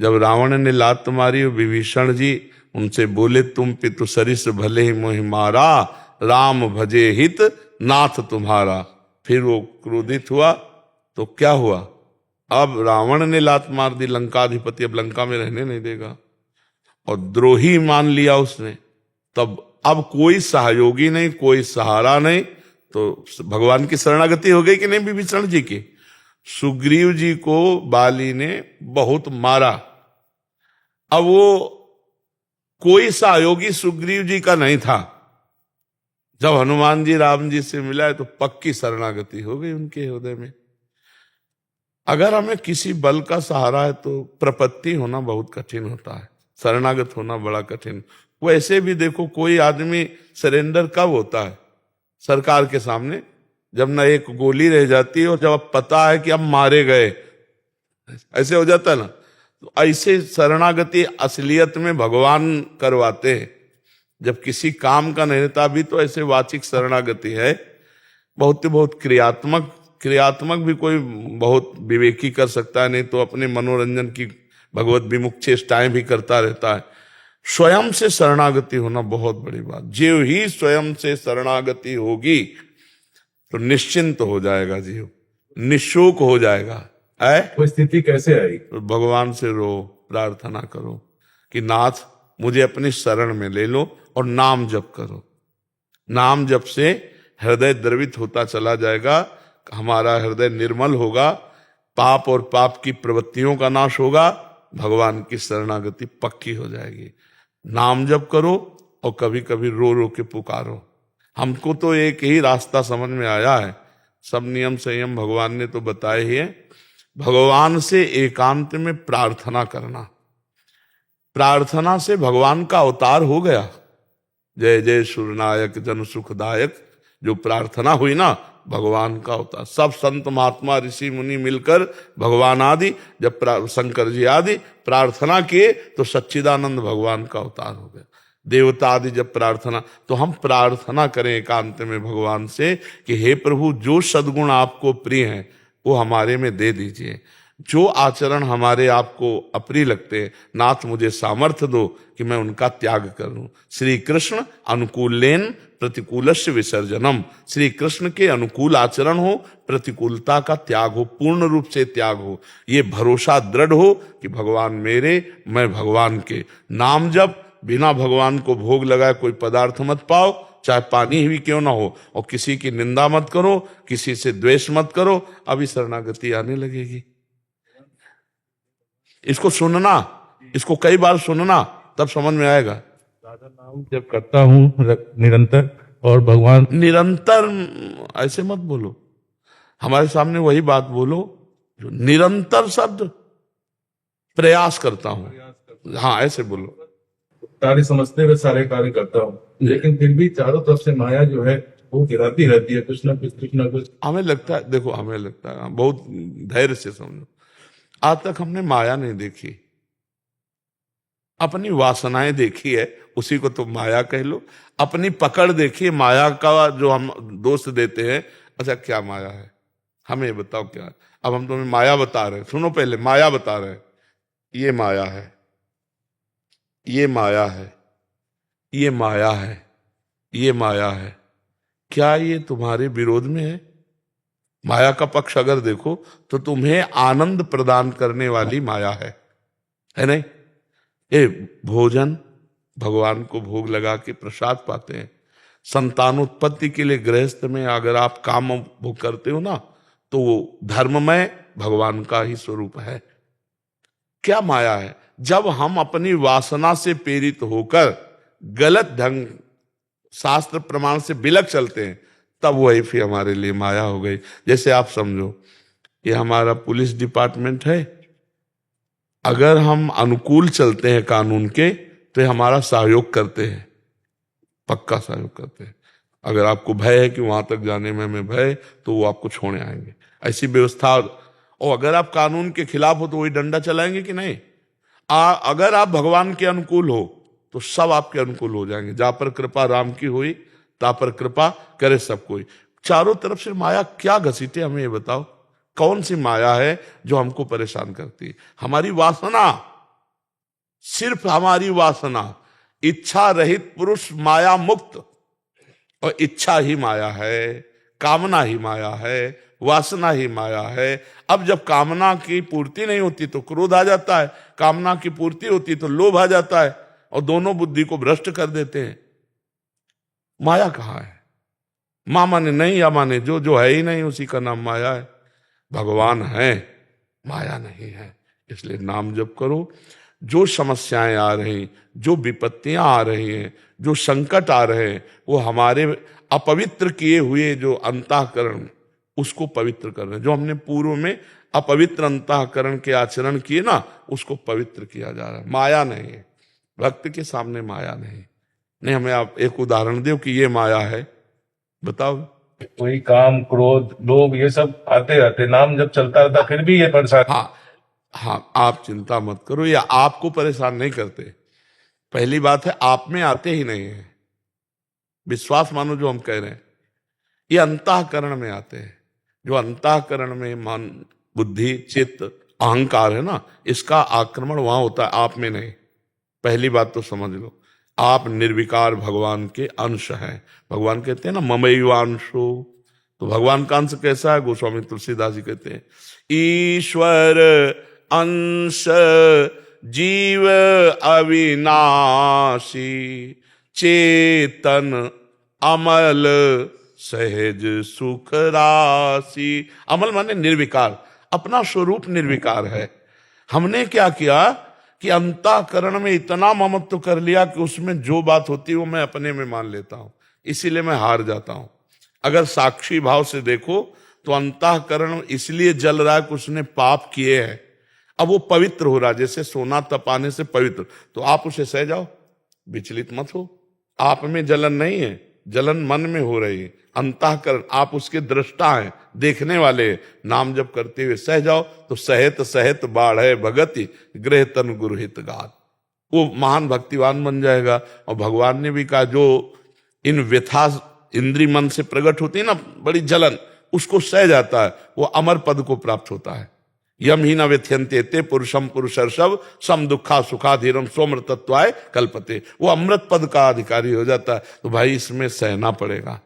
जब रावण ने लात मारी, विभीषण जी उनसे बोले तुम पितु सरिस भले ही मोहि मारा, राम भजे हित नाथ तुम्हारा। फिर वो क्रोधित हुआ तो क्या हुआ, अब रावण ने लात मार दी, लंकाधिपति अब लंका में रहने नहीं देगा, और द्रोही मान लिया उसने। तब अब कोई सहयोगी नहीं, कोई सहारा नहीं, तो भगवान की शरणागति हो गई कि नहीं विभीषण जी की। सुग्रीव जी को बाली ने बहुत मारा, अब वो कोई सहयोगी सुग्रीव जी का नहीं था। जब हनुमान जी राम जी से मिला तो पक्की शरणागति हो गई उनके हृदय में। अगर हमें किसी बल का सहारा है तो प्रपत्ति होना बहुत कठिन होता है, शरणागत होना बड़ा कठिन। वैसे भी देखो, कोई आदमी सरेंडर कब होता है? सरकार के सामने, जब ना एक गोली रह जाती है और जब पता है कि अब मारे गए, ऐसे हो जाता है ना। तो ऐसे शरणागति असलियत में भगवान करवाते हैं। जब किसी काम का नहीं रहता भी तो ऐसे वाचिक शरणागति है। बहुत क्रियात्मक भी कोई बहुत विवेकी कर सकता है, नहीं तो अपने मनोरंजन की भगवत विमुख चेष्टाएं भी करता रहता है। स्वयं से शरणागति होना बहुत बड़ी बात। जीव ही स्वयं से शरणागति होगी तो निश्चिंत हो जाएगा, जीव निशोक हो जाएगा। वो स्थिति कैसे आई? तो भगवान से रो, प्रार्थना करो कि नाथ मुझे अपनी शरण में ले लो, और नाम जप करो। नाम जप से हृदय द्रवित होता चला जाएगा, हमारा हृदय निर्मल होगा, पाप और पाप की प्रवृत्तियों का नाश होगा, भगवान की शरणागति पक्की हो जाएगी। नाम जप करो और कभी कभी रो रो के पुकारो। हमको तो एक ही रास्ता समझ में आया है, सब नियम संयम भगवान ने तो बताए ही है। भगवान से एकांत में प्रार्थना करना, प्रार्थना से भगवान का अवतार हो गया। जय जय सूर्यनायक जन सुखदायक, जो प्रार्थना हुई ना, भगवान का अवतार। सब संत महात्मा ऋषि मुनि मिलकर भगवान आदि, जब शंकर जी आदि प्रार्थना किए तो सच्चिदानंद भगवान का अवतार हो गया। देवता आदि जब प्रार्थना, तो हम प्रार्थना करें एकांत में भगवान से कि हे प्रभु, जो सद्गुण आपको प्रिय हैं वो हमारे में दे दीजिए। जो आचरण हमारे आपको अप्रिय लगते हैं, नाथ मुझे सामर्थ्य दो कि मैं उनका त्याग करूं। श्री कृष्ण अनुकूलेन प्रतिकूलस्य विसर्जनम। श्री कृष्ण के अनुकूल आचरण हो, प्रतिकूलता का त्याग हो, पूर्ण रूप से त्याग हो। ये भरोसा दृढ़ हो कि भगवान मेरे, मैं भगवान के। नाम जब बिना भगवान को भोग लगाए कोई पदार्थ मत पाओ, चाहे पानी भी क्यों ना हो, और किसी की निंदा मत करो, किसी से द्वेष मत करो, अभी शरणागति आने लगेगी। इसको सुनना, इसको कई बार सुनना, तब समझ में आएगा। दादा नाम जब करता हूँ निरंतर, और भगवान निरंतर ऐसे मत बोलो, हमारे सामने वही बात बोलो जो निरंतर शब्द प्रयास करता हूं, हाँ ऐसे बोलो। कार्य समझते हुए सारे कार्य करता हूँ, लेकिन फिर भी चारों तरफ से माया जो है वो गिराती रहती है, कुछ ना कुछ कुछ ना कुछ। हमें लगता है, देखो हमें लगता है, बहुत धैर्य से समझो, आज तक हमने माया नहीं देखी, अपनी वासनाएं देखी है, उसी को तो माया कह लो। अपनी पकड़ देखी, माया का जो हम दोष देते हैं, अच्छा क्या माया है, हमें ये बताओ क्या है। अब हम तुम्हें माया बता रहे हैं, सुनो पहले माया बता रहे हैं। ये माया है, ये माया है, ये माया है, ये माया है, क्या ये तुम्हारे विरोध में है? माया का पक्ष अगर देखो तो तुम्हें आनंद प्रदान करने वाली माया है नहीं? ये भोजन, भगवान को भोग लगा के प्रसाद पाते हैं। संतानोत्पत्ति के लिए गृहस्थ में अगर आप काम भोग करते हो ना, तो वो धर्ममय भगवान का ही स्वरूप है। क्या माया है? जब हम अपनी वासना से प्रेरित होकर गलत ढंग शास्त्र प्रमाण से बिलक चलते हैं, तब वही फिर हमारे लिए माया हो गई। जैसे आप समझो, ये हमारा पुलिस डिपार्टमेंट है, अगर हम अनुकूल चलते हैं कानून के तो ये हमारा सहयोग करते हैं, पक्का सहयोग करते हैं। अगर आपको भय है कि वहां तक जाने में हमें भय, तो वो आपको छोड़ने आएंगे, ऐसी व्यवस्था। और अगर आप कानून के खिलाफ हो तो वही डंडा चलाएंगे कि नहीं? अगर आप भगवान के अनुकूल हो तो सब आपके अनुकूल हो जाएंगे। जा पर कृपा राम की हुई, ता पर कृपा करे सब कोई। चारों तरफ से माया क्या घसीटे, हमें ये बताओ, कौन सी माया है जो हमको परेशान करती है? हमारी वासना, सिर्फ हमारी वासना। इच्छा रहित पुरुष माया मुक्त, और इच्छा ही माया है, कामना ही माया है, वासना ही माया है। अब जब कामना की पूर्ति नहीं होती तो क्रोध आ जाता है, कामना की पूर्ति होती तो लोभ आ जाता है, और दोनों बुद्धि को भ्रष्ट कर देते हैं। माया कहाँ है? मां माने नहीं या माने जो, जो है ही नहीं उसी का नाम माया है। भगवान है, माया नहीं है। इसलिए नाम जप करो। जो समस्याएं आ रही, जो विपत्तियां आ रही हैं, जो संकट आ रहे हैं, वो हमारे अपवित्र किए हुए जो अंतःकरण, उसको पवित्र कर रहे हैं। जो हमने पूर्व में अपवित्र अंतःकरण के आचरण किए ना, उसको पवित्र किया जा रहा है। माया नहीं है, भक्त के सामने माया नहीं। नहीं, हमें आप एक उदाहरण दो कि ये माया है, बताओ। कोई काम, क्रोध, लोभ, ये सब आते रहते, नाम जब चलता रहता फिर भी ये परेशान। हाँ हाँ, आप चिंता मत करो, या आपको परेशान नहीं करते। पहली बात है, आप में आते ही नहीं है। विश्वास मानो जो हम कह रहे हैं, ये अंतःकरण में आते हैं। जो अंतःकरण में मन, बुद्धि, चित्त, अहंकार है ना, इसका आक्रमण वहां होता है, आप में नहीं। पहली बात तो समझ लो, आप निर्विकार भगवान के अंश हैं। भगवान कहते हैं ना ममैवांशो, तो भगवान का अंश कैसा है? गोस्वामी तुलसीदास जी कहते हैं, ईश्वर अंश जीव अविनाशी, चेतन अमल सहज सुख राशि। अमल माने निर्विकार, अपना स्वरूप निर्विकार है। हमने क्या किया कि अंतःकरण में इतना ममत्व कर लिया कि उसमें जो बात होती है वो मैं अपने में मान लेता हूं, इसीलिए मैं हार जाता हूं। अगर साक्षी भाव से देखो तो अंतःकरण इसलिए जल रहा है कि उसने पाप किए हैं। अब वो पवित्र हो रहा है, जैसे सोना तपाने से पवित्र, तो आप उसे सह जाओ, विचलित मत हो। आप में जलन नहीं है, जलन मन में हो रही है। अंतःकरण, आप उसके दृष्टा हैं, देखने वाले। नाम जप करते हुए सह जाओ तो सहत सहत बाढ़ भगति गृह तन गुरुहित गात, वो महान भक्तिवान बन जाएगा। और भगवान ने भी कहा, जो इन व्यथा इंद्री मन से प्रकट होती है ना, बड़ी जलन, उसको सह जाता है, वो अमर पद को प्राप्त होता है। यम ही न व्यथ्यंते ते पुरुषम पुरुषर्षभ सम दुखा सुखाधीरम सोमृतत्वाय कल्पते, वो अमृत पद का अधिकारी हो जाता है। तो भाई इसमें सहना पड़ेगा।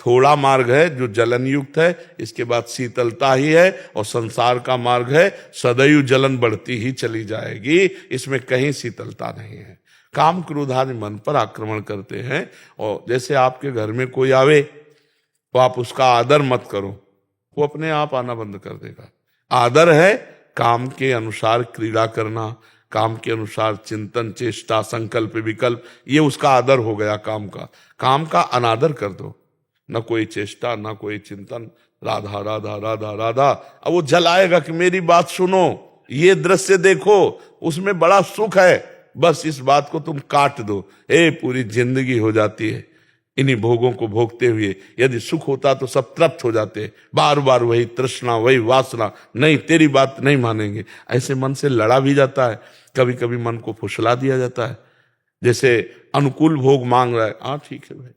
थोड़ा मार्ग है जो जलन युक्त है, इसके बाद शीतलता ही है, और संसार का मार्ग है सदैव जलन बढ़ती ही चली जाएगी, इसमें कहीं शीतलता नहीं है। काम क्रोध आदि मन पर आक्रमण करते हैं। और जैसे आपके घर में कोई आवे तो आप उसका आदर मत करो, वो अपने आप आना बंद कर देगा। आदर है काम के अनुसार क्रीड़ा करना, काम के अनुसार चिंतन, चेष्टा, संकल्प, विकल्प, ये उसका आदर हो गया काम का। काम का अनादर कर दो, न कोई चेष्टा, न कोई चिंतन, राधा राधा राधा राधा। अब वो जलाएगा कि मेरी बात सुनो, ये दृश्य देखो, उसमें बड़ा सुख है, बस इस बात को तुम काट दो, पूरी जिंदगी हो जाती है इन्हीं भोगों को भोगते हुए। यदि सुख होता तो सब तृप्त हो जाते, बार बार वही तृष्णा, वही वासना, नहीं तेरी बात नहीं मानेंगे। ऐसे मन से लड़ा भी जाता है, कभी कभी मन को फुसला दिया जाता है। जैसे अनुकूल भोग मांग रहा है, हाँ ठीक है भाई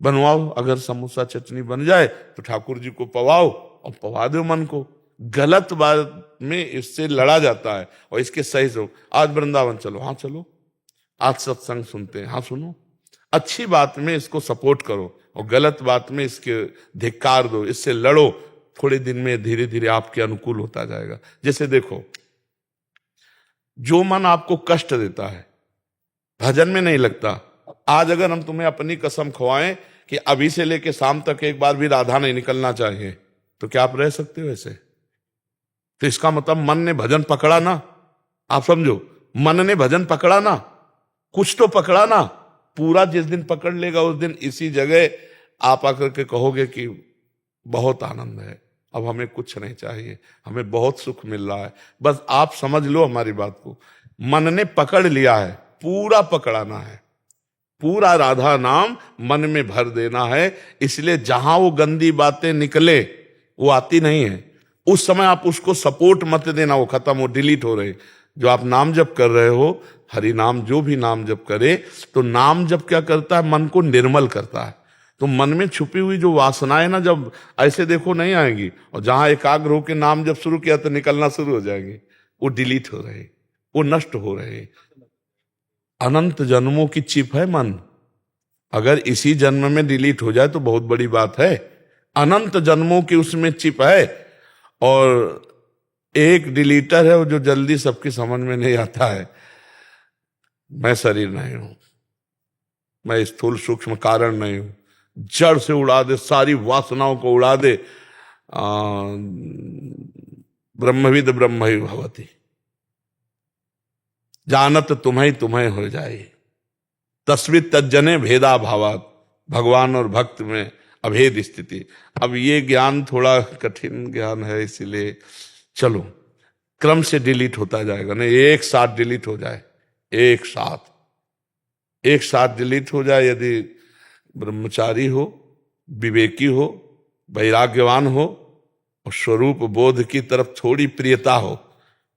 बनवाओ, अगर समोसा चटनी बन जाए तो ठाकुर जी को पवाओ और पवा दो मन को। गलत बात में इससे लड़ा जाता है। और इसके सही से, आज वृंदावन चलो, हाँ चलो, आज सत्संग सुनते हैं, हाँ सुनो। अच्छी बात में इसको सपोर्ट करो और गलत बात में इसके धिक्कार दो, इससे लड़ो, थोड़े दिन में धीरे धीरे आपके अनुकूल होता जाएगा। जैसे देखो, जो मन आपको कष्ट देता है, भजन में नहीं लगता, आज अगर हम तुम्हें अपनी कसम खवाएं कि अभी से लेके शाम तक एक बार भी राधा नहीं निकलना चाहिए, तो क्या आप रह सकते हो ऐसे? तो इसका मतलब मन ने भजन पकड़ा ना, आप समझो, मन ने भजन पकड़ा ना, कुछ तो पकड़ा ना। पूरा जिस दिन पकड़ लेगा उस दिन इसी जगह आप आकर के कहोगे कि बहुत आनंद है, अब हमें कुछ नहीं चाहिए, हमें बहुत सुख मिल रहा है। बस आप समझ लो हमारी बात को, मन ने पकड़ लिया है, पूरा पकड़ाना है, पूरा राधा नाम मन में भर देना है। इसलिए जहां वो गंदी बातें निकले वो आती नहीं है, उस समय आप उसको सपोर्ट मत देना, वो खत्म, वो डिलीट हो रहे। जो आप नाम जप कर रहे हो, हरि नाम, जो भी नाम जप करे, तो नाम जप क्या करता है, मन को निर्मल करता है। तो मन में छुपी हुई जो वासनाएं ना, जब ऐसे देखो नहीं आएंगी, और जहां एकाग्र होकर नाम जब शुरू किया तो निकलना शुरू हो जाएंगे, वो डिलीट हो रहे, वो नष्ट हो रहे। अनंत जन्मों की चिप है मन, अगर इसी जन्म में डिलीट हो जाए तो बहुत बड़ी बात है। अनंत जन्मों की उसमें चिप है, और एक डिलीटर है वो जो जल्दी सबकी समझ में नहीं आता है। मैं शरीर नहीं हूं, मैं स्थूल सूक्ष्म कारण नहीं हूं, जड़ से उड़ा दे, सारी वासनाओं को उड़ा दे। ब्रह्मविद ब्रह्म ही भवति, जानत तुम्हें तुम्हें हो जाए, तस्वित तज्जने भेदा भावात, भगवान और भक्त में अभेद स्थिति। अब ये ज्ञान थोड़ा कठिन ज्ञान है, इसीलिए चलो क्रम से डिलीट होता जाएगा, नहीं एक साथ डिलीट हो जाए, एक साथ डिलीट हो जाए। यदि ब्रह्मचारी हो, विवेकी हो, वैराग्यवान हो, और स्वरूप बोध की तरफ थोड़ी प्रियता हो,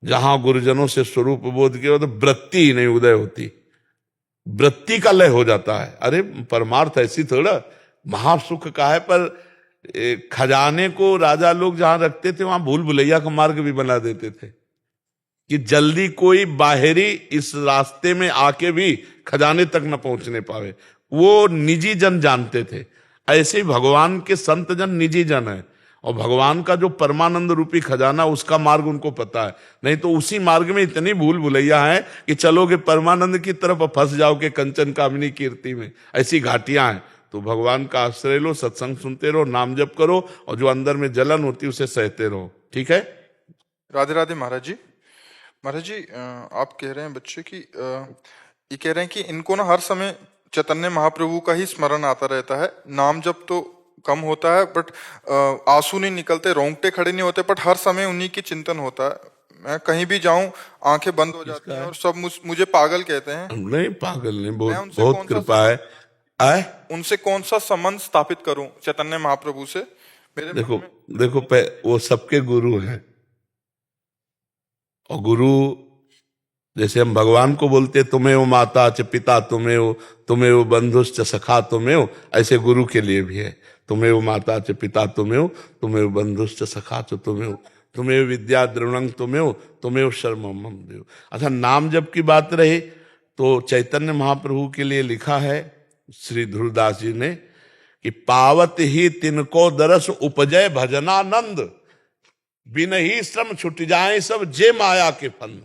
जहां गुरुजनों से स्वरूप बोध की हो तो वृत्ति ही नहीं उदय होती, वृत्ति का लय हो जाता है। अरे परमार्थ ऐसी थोड़ा महासुख का है, पर खजाने को राजा लोग जहां रखते थे वहां भूल भुलैया का मार्ग भी बना देते थे कि जल्दी कोई बाहरी इस रास्ते में आके भी खजाने तक न पहुंचने पावे, वो निजी जन जानते थे। ऐसे ही भगवान के संत जन निजी जन है, और भगवान का जो परमानंद रूपी खजाना, उसका मार्ग उनको पता है। नहीं तो उसी मार्ग में इतनी भूल भुलैया है कि चलोगे परमानंद की तरफ फंस जाओगे कंचन कामिनी कीर्ति में, ऐसी घाटियां हैं। तो भगवान का आश्रय लो, सत्संग सुनते रहो, नाम जप करो, और जो अंदर में जलन होती है उसे सहते रहो। ठीक है, राधे राधे महाराज जी। महाराज जी, आप कह रहे हैं बच्चे की, ये कह रहे हैं कि इनको ना हर समय चैतन्य महाप्रभु का ही स्मरण आता रहता है, नाम जप तो कम होता है, बट आंसू नहीं निकलते, रोंगटे खड़े नहीं होते, बट हर समय उन्हीं की चिंतन होता है। मैं कहीं भी जाऊं आंखें बंद हो जाती हैं और सब मुझे पागल कहते हैं। नहीं पागल नहीं, बहुत कृपा है। उनसे कौन सा संबंध स्थापित करूं चैतन्य महाप्रभु से? मेरे देखो वो सबके गुरु हैं, और गुरु जैसे हम भगवान को बोलते तुम्हें वो माता च पिता, तुम्हें वो बंधुश्च सखा तुम्हें हो, ऐसे गुरु के लिए भी है, तुम्हें वो माता च पिता तुम्हें वो बंधुश्च सखा च तुम्हें वो विद्या द्रवणंग तुम्हें वो शर्मम देव। अच्छा, नाम जप की बात रही तो चैतन्य महाप्रभु के लिए लिखा है श्री ध्रुवदास जी ने कि पावत ही तिनको दरस उपजय भजनानंद, बिन ही श्रम छुट जाए सब जे माया के फंद,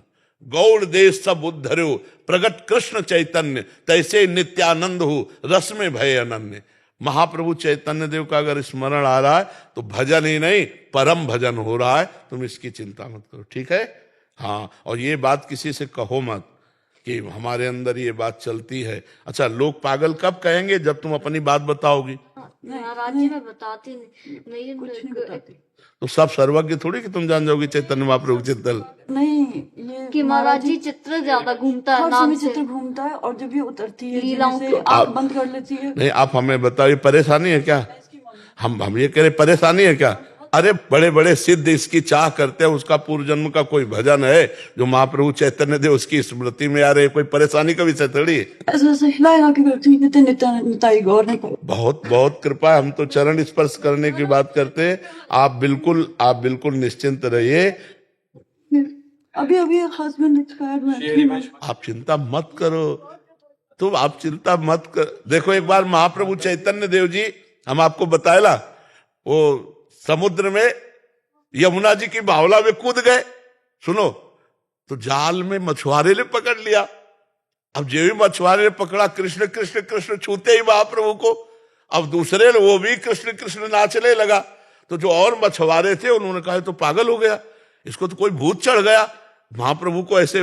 गौड़ देश सब उद्धर्यो प्रगट कृष्ण चैतन्य, तैसे नित्यानंद हो रस में भय अनन्य। महाप्रभु चैतन्य देव का अगर स्मरण आ रहा है तो भजन ही नहीं परम भजन हो रहा है, तुम इसकी चिंता मत करो। ठीक है, हाँ, और ये बात किसी से कहो मत कि हमारे अंदर ये बात चलती है। अच्छा, लोग पागल कब कहेंगे? जब तुम अपनी बात बताओगी। महाराज जी मैं बताती नहीं तो सब सर्वज्ञ थोड़ी कि तुम जान जाओगी चैतन्य महाप्रभु के चित्तल। नहीं, ये कि महाराज जी चित्र ज्यादा घूमता है हर नाम समय से। चित्र घूमता है और जब ये उतरती है लीलाओं जैसे को- आँख बंद कर लेती है। नहीं, आप हमें बताओ, ये परेशानी है क्या? हम ये कह रहे परेशानी है क्या? अरे बड़े बड़े सिद्ध इसकी चाह करते हैं, उसका पूर्व जन्म का कोई भजन है जो महाप्रभु चैतन्य देव उसकी स्मृति में आ रहे, कोई परेशानी का विषय थोड़ी है। ऐसे ऐसे हिलाएगा कि व्यक्ति निताई गौर नहीं करे। बहुत बहुत कृपा है, हम तो चरण स्पर्श करने की बात करते हैं। आप बिल्कुल निश्चिंत रहिए। अभी अभी हस्बैंड एक्सपायर्ड हुए। आप चिंता मत करो, आप चिंता मत कर। देखो, एक बार महाप्रभु चैतन्य देव जी, हम आपको बताएला, वो समुद्र में यमुना जी की बावला में कूद गए। सुनो, तो जाल में मछुआरे ने पकड़ लिया। अब जो भी मछुआरे ने पकड़ा, कृष्ण कृष्ण कृष्ण छूते ही महाप्रभु को, अब दूसरे ने वो भी कृष्ण कृष्ण नाचने लगा। तो जो और मछुआरे थे उन्होंने कहा तो पागल हो गया, इसको तो कोई भूत चढ़ गया। महाप्रभु को ऐसे,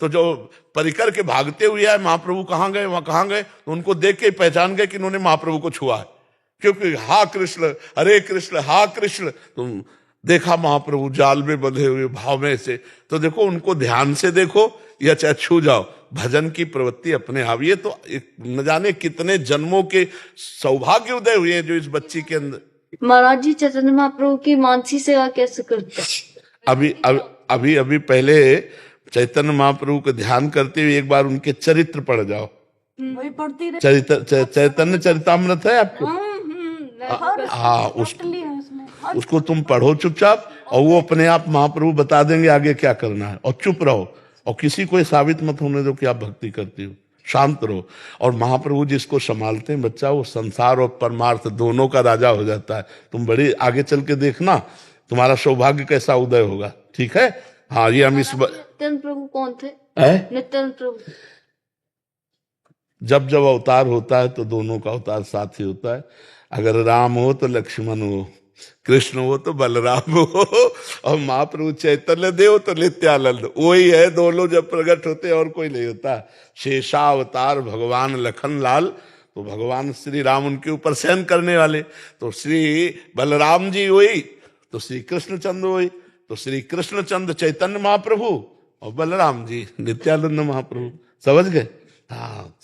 तो जो परिकर के भागते हुए आए, महाप्रभु कहाँ गए, वहां कहाँ गए, तो उनको देख के पहचान गए कि इन्होंने महाप्रभु को छुआ है, क्योंकि हा कृष्ण हरे कृष्ण हा कृष्ण। तुम देखा महाप्रभु जाल में बंधे हुए भाव में से, तो देखो उनको ध्यान से देखो या चाहे छू जाओ, भजन की प्रवृत्ति अपने आप। ये तो न जाने कितने जन्मों के सौभाग्य उदय हुए हैं जो इस बच्ची के अंदर। महाराज जी चैतन्य महाप्रभु की मानसी सेवा कैसे करते हैं? अभी पहले चैतन्य महाप्रभु का ध्यान करते हुए एक बार उनके चरित्र पढ़ जाओ। वही पढ़ती रहे। चैतन्य चरितामृत है आपको? हाँ, उसको तुम पढ़ो चुपचाप, और वो अपने आप महाप्रभु बता देंगे आगे क्या करना है। और चुप रहो, और किसी को साबित मत होने दो कि आप भक्ति करती हो, शांत रहो। और महाप्रभु जिसको संभालते हैं बच्चा, वो संसार और परमार्थ दोनों का राजा हो जाता है। तुम बड़ी आगे चल के देखना, तुम्हारा सौभाग्य कैसा उदय होगा। ठीक है? हाँ, ये हम इस नित्यानंद प्रभु कौन थे? नित्यानंद प्रभु जब अवतार होता है तो दोनों का अवतार साथ ही होता है। अगर राम हो तो लक्ष्मण हो, कृष्ण हो तो बलराम हो, और महाप्रभु चैतन्य देव तो नित्यानंद। वही है, दोनों जब प्रकट होते हैं और कोई नहीं होता। शेषावतार भगवान लखन लाल, तो भगवान श्री राम उनके ऊपर सहन करने वाले, तो श्री बलराम जी वही, तो श्री कृष्णचंद्र वही, तो श्री कृष्णचंद्र चैतन्य महाप्रभु और बलराम जी नित्यानंद महाप्रभु। समझ गए? हाँ,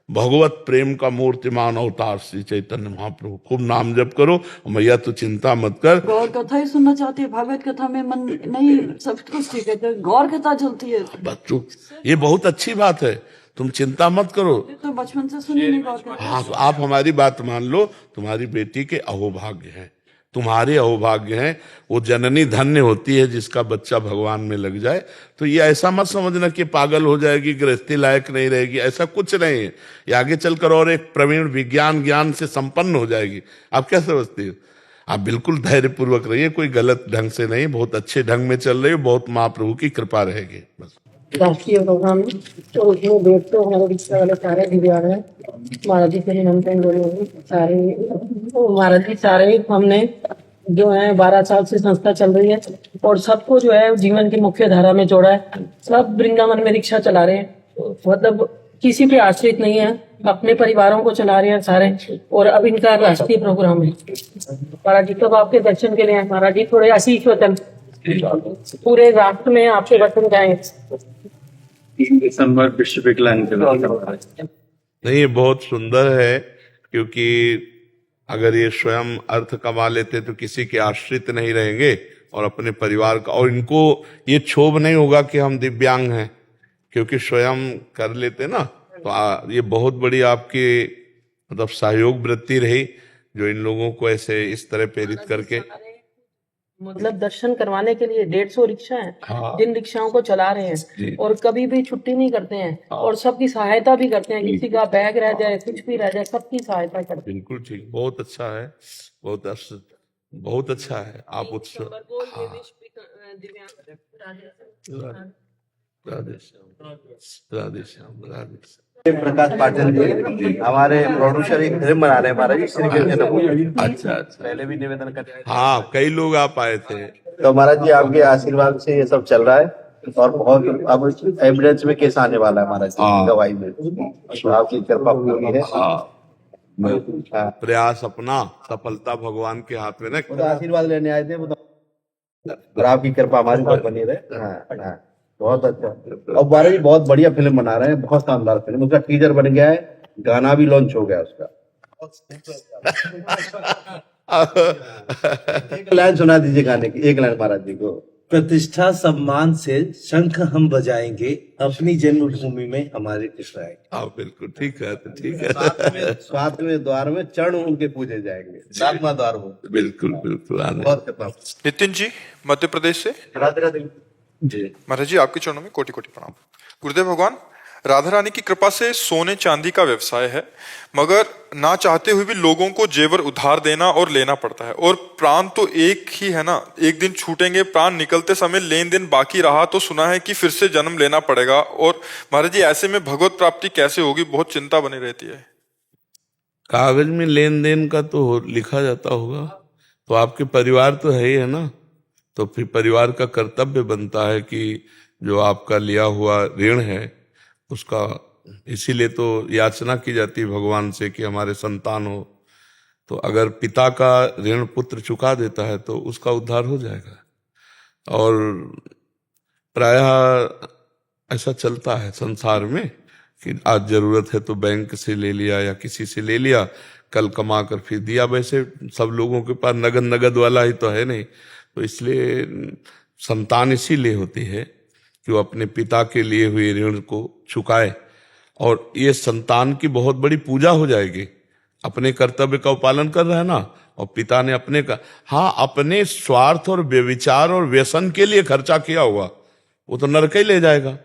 भगवत प्रेम का मूर्तिमान अवतार श्री चैतन्य महाप्रभु। खूब नाम जप करो, मैया तो चिंता मत कर। गौर कथा ही सुनना चाहती है, भागवत कथा में मन नहीं, सब कुछ ठीक है, तो गौर कथा चलती है। बच्चों, ये बहुत अच्छी बात है, तुम चिंता मत करो। तो बचपन से सुनी नहीं गौर कथा। आप हमारी बात मान लो, तुम्हारी बेटी के अहोभाग्य हैं, तुम्हारे अहोभाग्य हैं। वो जननी धन्य होती है जिसका बच्चा भगवान में लग जाए। तो ये ऐसा मत समझना कि पागल हो जाएगी, गृहस्थी लायक नहीं रहेगी, ऐसा कुछ नहीं है। ये आगे चलकर और एक प्रवीण विज्ञान ज्ञान से संपन्न हो जाएगी। आप क्या समझते हो? आप बिल्कुल धैर्य पूर्वक रहिए, कोई गलत ढंग से नहीं, बहुत अच्छे ढंग में चल रही हो, बहुत महाप्रभु की कृपा रहेगी। बस राष्ट्रीय प्रोग्राम तो उसमें देखते हो हमारे रिश्ते वाले सारे दिव्यांग हैं। महाराज जी के निमंत्रण बोले सारे, महाराज जी सारे हमने जो है 12 साल से संस्था चल रही है और सबको जो है जीवन की मुख्य धारा में जोड़ा है। सब वृंदावन में रिक्शा चला रहे हैं, मतलब किसी पे आश्रित नहीं है, अपने परिवारों को चला रहे हैं सारे। और अब इनका राष्ट्रीय प्रोग्राम है। महाराज जी कब आपके दर्शन के लिए आए? महाराज जी थोड़े आशीष वचन पूरे राष्ट्र में आपके वचन जाएंगे। 3 दिसंबर विश्व विकलांग दिवस। नहीं, ये बहुत सुंदर है, क्योंकि अगर ये स्वयं अर्थ कमा लेते तो किसी के आश्रित नहीं रहेंगे और अपने परिवार का, और इनको ये क्षोभ नहीं होगा कि हम दिव्यांग हैं, क्योंकि स्वयं कर लेते ना। तो ये बहुत बड़ी आपकी मतलब सहयोग वृत्ति रही जो इन लोगों को ऐसे इस तरह प्रेरित करके, मतलब दर्शन करवाने के लिए 150 रिक्शा है। हाँ। जिन रिक्शाओं को चला रहे हैं और कभी भी छुट्टी नहीं करते हैं और सबकी सहायता भी करते हैं। किसी का बैग रह जाए, कुछ भी रह जाए, सबकी सहायता करते हैं। बिल्कुल ठीक, बहुत अच्छा है, बहुत अच्छा है। आप उत्सव राधे श्याम राधे श्याम राधे श्याम। प्रकाश पाटिल जी हमारे प्रोड्यूसर एक फिल्म बना रहे हैं महाराज जी, श्री कृष्ण। अच्छा, पहले भी निवेदन कर, हाँ, कई लोग आप आए थे। तो महाराज जी आपके आशीर्वाद से ये सब चल रहा है। और बहुत अब एविडेंस में केस आने वाला है महाराज जी, गवाही में, तो आपकी कृपा पूरी है। हाँ। प्रयास अपना, सफलता भगवान के हाथ में ना। वो तो आशीर्वाद लेने आए थे, वो तो और आपकी कृपा हमारी पर बनी रहे। हाँ, हाँ, बहुत अच्छा। और महाराज जी बहुत बढ़िया फिल्म बना रहे हैं, बहुत शानदार फिल्म, उसका टीजर बन गया है, गाना भी लॉन्च हो गया उसका। एक लाइन सुना दीजिए गाने की, एक लाइन महाराज जी को। प्रतिष्ठा सम्मान से शंख हम बजाएंगे, अपनी जन्मभूमि में हमारे कृष्ण आएंगे। हाँ बिल्कुल ठीक है, तो ठीक है। सातवें द्वार में चरण उनके पूजे जाएंगे, सातवां द्वार वो। बिल्कुल बिल्कुल आने। बहुत कृपा। नितिन जी मध्य प्रदेश से। राधे राधे जी। महाराज जी आपके चरणों में कोटि कोटि प्रणाम। गुरुदेव भगवान, राधा रानी की कृपा से सोने चांदी का व्यवसाय है, मगर ना चाहते हुए भी लोगों को जेवर उधार देना और लेना पड़ता है, और प्राण तो एक ही है ना, एक दिन छूटेंगे। प्राण निकलते समय लेन देन बाकी रहा तो सुना है कि फिर से जन्म लेना पड़ेगा। और महाराज जी ऐसे में भगवत प्राप्ति कैसे होगी, बहुत चिंता बनी रहती है। कागज में लेन देन का तो लिखा जाता होगा, तो आपके परिवार तो है ही है ना, तो फिर परिवार का कर्तव्य बनता है कि जो आपका लिया हुआ ऋण है उसका, इसीलिए तो याचना की जाती है भगवान से कि हमारे संतान हो। तो अगर पिता का ऋण पुत्र चुका देता है तो उसका उद्धार हो जाएगा। और प्रायः ऐसा चलता है संसार में कि आज जरूरत है तो बैंक से ले लिया या किसी से ले लिया, कल कमा कर फिर दिया। वैसे सब लोगों के पास नगद वाला ही तो है नहीं, तो इसलिए संतान इसीलिए होती है कि वो अपने पिता के लिए हुए ऋण को चुकाए। और ये संतान की बहुत बड़ी पूजा हो जाएगी। अपने कर्तव्य का पालन कर रहा है ना, और पिता ने अपने का, हाँ अपने स्वार्थ और व्यभिचार और व्यसन के लिए खर्चा किया हुआ वो तो नरक ही ले जाएगा।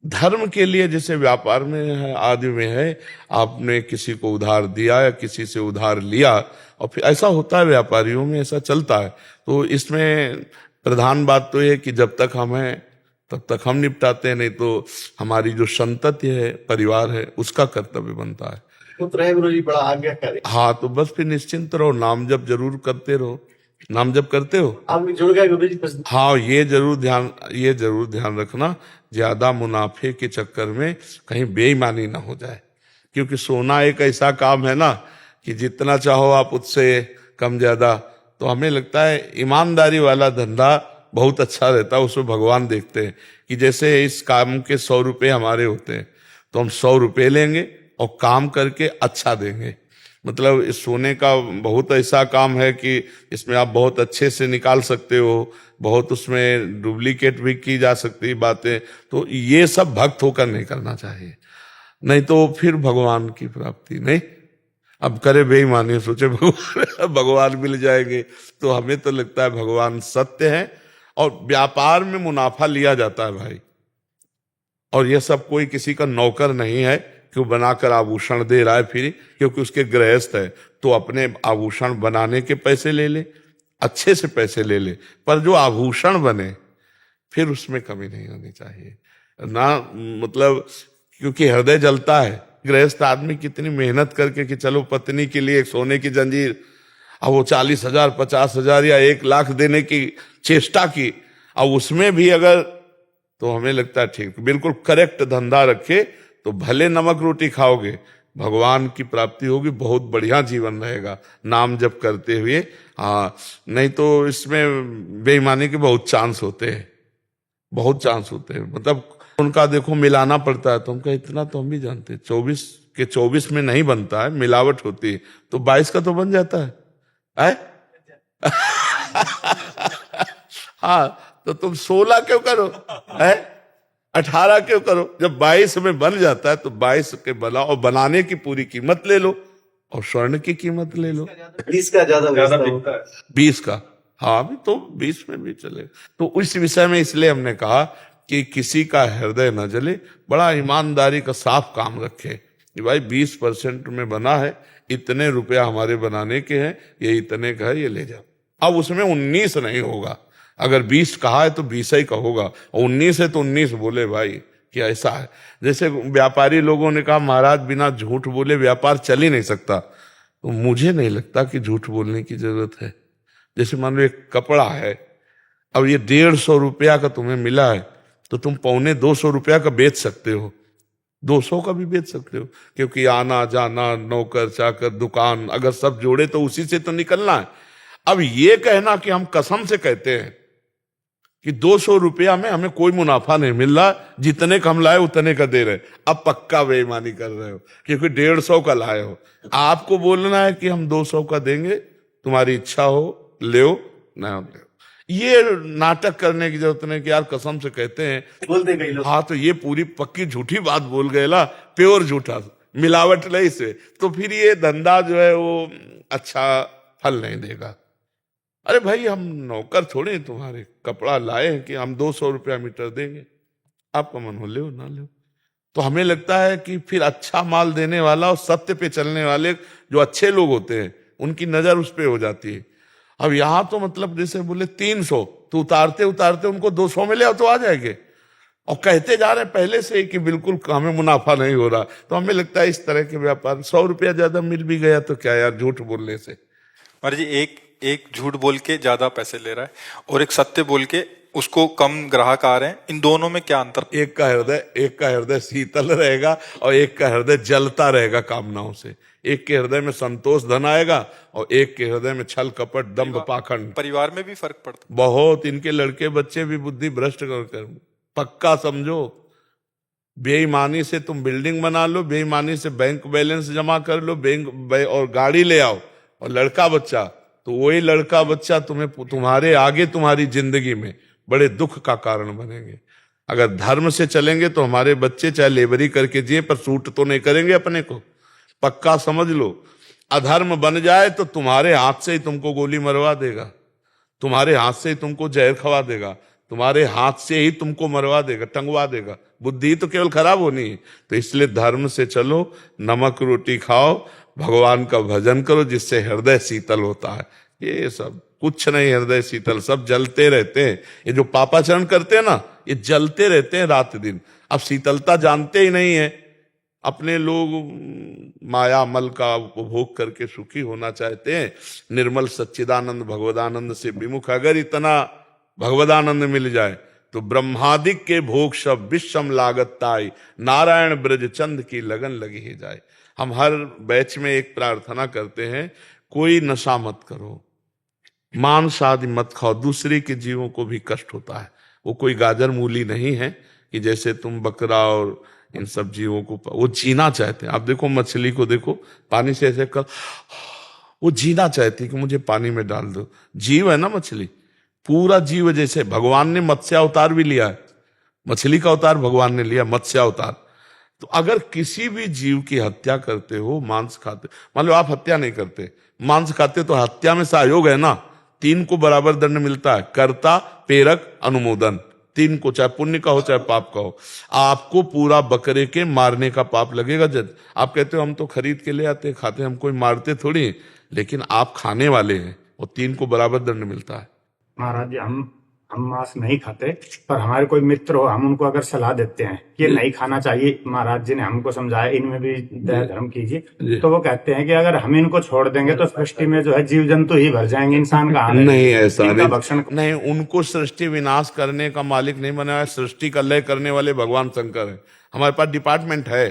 धर्म के लिए जैसे व्यापार में है, आदि में है, आपने किसी को उधार दिया या किसी से उधार लिया, और फिर ऐसा होता है व्यापारियों में, ऐसा चलता है। तो इसमें प्रधान बात तो ये कि जब तक हम हैं तब तक हम निपटाते हैं, नहीं तो हमारी जो संतति है, परिवार है, उसका कर्तव्य बनता है। पुत्र है गुरु जी, बड़ा आज्ञाकारी। हाँ तो बस फिर निश्चिंत रहो, नाम जप जरूर करते रहो। नाम जप करते हो आप भी जुड़ गए गुरु जी? हाँ, ये जरूर ध्यान रखना, ज्यादा मुनाफे के चक्कर में कहीं बेईमानी ना हो जाए, क्योंकि सोना एक ऐसा काम है ना कि जितना चाहो आप उससे कम ज्यादा। तो हमें लगता है ईमानदारी वाला धंधा बहुत अच्छा रहता है, उसमें भगवान देखते हैं कि जैसे इस काम के 100 रुपये हमारे होते हैं तो हम 100 रुपये लेंगे और काम करके अच्छा देंगे। मतलब इस सोने का बहुत ऐसा काम है कि इसमें आप बहुत अच्छे से निकाल सकते हो, बहुत उसमें डुप्लीकेट भी की जा सकती बातें। तो ये सब भक्त होकर नहीं करना चाहिए, नहीं तो फिर भगवान की प्राप्ति नहीं। अब करे बेईमानी, सोचे भगवान मिल जाएंगे, तो हमें तो लगता है भगवान सत्य है। और व्यापार में मुनाफा लिया जाता है भाई, और यह सब कोई किसी का नौकर नहीं है कि वो बनाकर आभूषण दे रहा है फिर, क्योंकि उसके गृहस्थ है तो अपने आभूषण बनाने के पैसे ले ले, अच्छे से पैसे ले ले, पर जो आभूषण बने फिर उसमें कमी नहीं होनी चाहिए ना। मतलब क्योंकि हृदय जलता है, गृहस्थ आदमी कितनी मेहनत करके कि चलो पत्नी के लिए एक सोने की जंजीर, अब वो 40,000 50,000 या 1 लाख देने की चेष्टा की, अब उसमें भी अगर, तो हमें लगता है ठीक, बिल्कुल करेक्ट धंधा रखे तो भले नमक रोटी खाओगे, भगवान की प्राप्ति होगी, बहुत बढ़िया जीवन रहेगा नाम जप करते हुए। हाँ, नहीं तो इसमें बेईमानी के बहुत चांस होते हैं, बहुत चांस होते हैं। मतलब उनका देखो मिलाना पड़ता है, तो हम कहे इतना तो हम भी जानते हैं, 24 के 24 में नहीं बनता है, मिलावट होती है, तो 22 का तो बन जाता है। हाँ, तो तुम 16 क्यों करो, 18 क्यों करो? जब 22 में बन जाता है तो 22 के बनाओ, और बनाने की पूरी कीमत ले लो, और स्वर्ण की कीमत ले लो। 20 का ज्यादा बिकता है। 20 का, हाँ भी तो 20 में भी चले। तो इस विषय में इसलिए हमने कहा कि किसी का हृदय न जले, बड़ा ईमानदारी का साफ काम रखे कि भाई 20% में बना है, इतने रुपया हमारे बनाने के हैं, ये इतने का है, ये ले जाओ। अब उसमें 19 नहीं होगा, अगर 20 कहा है तो 20 ही का होगा, और 19 है तो 19 बोले भाई, कि ऐसा है। जैसे व्यापारी लोगों ने कहा महाराज बिना झूठ बोले व्यापार चल ही नहीं सकता, तो मुझे नहीं लगता कि झूठ बोलने की जरूरत है। जैसे मान लो एक कपड़ा है, अब ये 150 रुपया का तुम्हें मिला है तो तुम 225 रुपया का बेच सकते हो, 200 का भी बेच सकते हो, क्योंकि आना जाना, नौकर चाकर, दुकान, अगर सब जोड़े तो उसी से तो निकलना है। अब ये कहना कि हम कसम से कहते हैं कि 200 रुपया में हमें कोई मुनाफा नहीं मिल रहा, जितने का हम लाए उतने का दे रहे, अब पक्का बेईमानी कर रहे हो, क्योंकि 150 का लाए हो। आपको बोलना है कि हम 200 का देंगे, तुम्हारी इच्छा हो ले ना ले। ये नाटक करने की जरूरत नहीं कि यार कसम से कहते हैं, बोल दे गई लोग। हाँ तो ये पूरी पक्की झूठी बात बोल गए ना, प्योर झूठा, मिलावट नहीं से, तो फिर ये धंधा जो है वो अच्छा फल नहीं देगा। अरे भाई हम नौकर थोड़े तुम्हारे, कपड़ा लाए हैं कि हम 200 रुपया मीटर देंगे, आपका मन हो ले ना ले। तो हमें लगता है कि फिर अच्छा माल देने वाला और सत्य पे चलने वाले जो अच्छे लोग होते हैं उनकी नजर उस पे हो जाती है। अब यहां तो मतलब जैसे बोले 300, तो उतारते उतारते उनको 200 में ले आओ तो आ जाएंगे, और कहते जा रहे हैं पहले से ही कि बिल्कुल हमें मुनाफा नहीं हो रहा। तो हमें लगता है इस तरह के व्यापार 100 रुपया ज्यादा मिल भी गया तो क्या यार, झूठ बोलने से। महाराज जी, एक झूठ बोल के ज्यादा पैसे ले रहा है और एक सत्य बोल के उसको कम ग्राहक आ रहे हैं, इन दोनों में क्या अंतर? एक का हृदय शीतल रहेगा और एक का हृदय जलता रहेगा कामनाओं से। एक के हृदय में संतोष धन आएगा और एक के हृदय में छल कपट दंभ पाखंड। परिवार में भी फर्क पड़ता बहुत, इनके लड़के बच्चे भी बुद्धि भ्रष्ट कर पक्का समझो। बेईमानी से तुम बिल्डिंग बना लो, बेईमानी से बैंक बैलेंस जमा कर लो, और गाड़ी ले आओ, और लड़का बच्चा, तो वही लड़का बच्चा तुम्हारे आगे तुम्हारी जिंदगी में बड़े दुख का कारण बनेंगे। अगर धर्म से चलेंगे तो हमारे बच्चे चाहे लेबरी करके जिए पर सूट तो नहीं करेंगे अपने को, पक्का समझ लो। अधर्म बन जाए तो तुम्हारे हाथ से ही तुमको गोली मरवा देगा, तुम्हारे हाथ से ही तुमको जहर खवा देगा, तुम्हारे हाथ से ही तुमको मरवा देगा, टंगवा देगा। बुद्धि तो केवल खराब होनी है। तो इसलिए धर्म से चलो, नमक रोटी खाओ, भगवान का भजन करो, जिससे हृदय शीतल होता है। ये सब कुछ नहीं हृदय शीतल, सब जलते रहते हैं। ये जो पापाचरण करते हैं ना, ये जलते रहते हैं रात दिन। अब शीतलता जानते ही नहीं है। अपने लोग माया मल का उपभोग करके सुखी होना चाहते हैं। निर्मल सच्चिदानंद भगवदानंद से विमुख अगर इतना भगवदानंद मिल जाए तो ब्रह्मादिक के भोग सब विषम लागत ताई, नारायण ब्रज चंद की लगन लगी ही जाए। हम हर बैच में एक प्रार्थना करते हैं, कोई नशा मत करो, मांस आदि मत खाओ, दूसरे के जीवों को भी कष्ट होता है। वो कोई गाजर मूली नहीं है कि जैसे तुम बकरा और इन सब जीवों को, वो जीना चाहते हैं। आप देखो मछली को देखो, पानी से ऐसे कर, वो जीना चाहती है कि मुझे पानी में डाल दो। जीव है ना मछली, पूरा जीव। जैसे भगवान ने मत्स्य अवतार भी लिया है, मछली का अवतार भगवान ने लिया, मत्स्य अवतार। तो अगर किसी भी जीव की हत्या करते हो, मांस खाते, मान लो आप हत्या नहीं करते, मांस खाते, तो हत्या में सहयोग है ना, 3 को बराबर दंड मिलता है, कर्ता, प्रेरक, अनुमोदन। 3 को, चाहे पुण्य का हो चाहे पाप का हो। आपको पूरा बकरे के मारने का पाप लगेगा। जब आप कहते हो हम तो खरीद के ले आते खाते, हम कोई मारते थोड़ी, लेकिन आप खाने वाले हैं, और 3 को बराबर दंड मिलता है। महाराज जी, हम मांस नहीं खाते, पर हमारे कोई मित्र हो, हम उनको अगर सलाह देते हैं कि नहीं खाना चाहिए, महाराज जी ने हमको समझाया, इनमें भी दया धर्म कीजिए, तो वो कहते हैं कि अगर हम इनको छोड़ देंगे तो सृष्टि में जो है जीव जंतु ही भर जाएंगे, इंसान का नहीं, ऐसा नहीं। उनको सृष्टि विनाश करने का मालिक नहीं बनाया, सृष्टि का लय करने वाले भगवान शंकर है। हमारे पास डिपार्टमेंट है,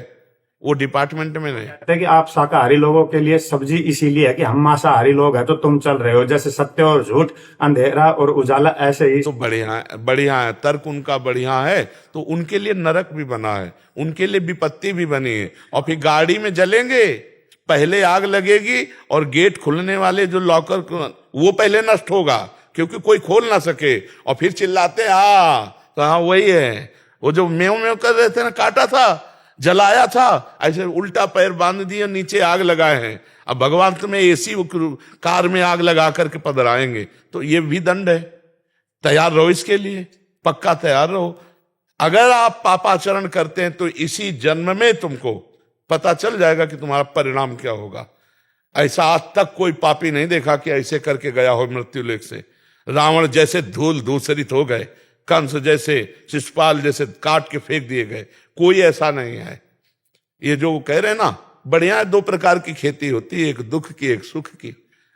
वो डिपार्टमेंट में नहीं कहते कि आप शाकाहारी लोगों के लिए सब्जी इसीलिए है कि हम मांसाहारी लोग हैं, तो तुम चल रहे हो जैसे सत्य और झूठ, अंधेरा और उजाला, ऐसे ही। तो बढ़िया है, तर्क उनका बढ़िया है। तो उनके लिए नरक भी बना है, उनके लिए विपत्ति भी बनी है। और फिर गाड़ी में जलेंगे, पहले आग लगेगी और गेट खुलने वाले जो लॉकर वो पहले नष्ट होगा, क्योंकि कोई खोल ना सके। और फिर चिल्लाते तो हाँ वही है, वो जो मेव मेव कर रहे थे ना, काटा था, जलाया था, ऐसे उल्टा पैर बांध दिए, नीचे आग लगाए हैं। अब भगवान तुम्हें एसी कार में आग लगा करके पधराएंगे, तो ये भी दंड है। तैयार रहो इसके लिए, पक्का तैयार रहो। अगर आप पापाचरण करते हैं तो इसी जन्म में तुमको पता चल जाएगा कि तुम्हारा परिणाम क्या होगा। ऐसा आज तक कोई पापी नहीं देखा कि ऐसे करके गया हो मृत्यु लेख से। रावण जैसे धूल धूसरित हो गए, कंस जैसे, शिशुपाल जैसे काट के फेंक दिए गए, कोई ऐसा नहीं है। ये जो कह रहे हैं ना, बढ़िया 2 प्रकार की खेती होती है, एक दुख की एक सुख की।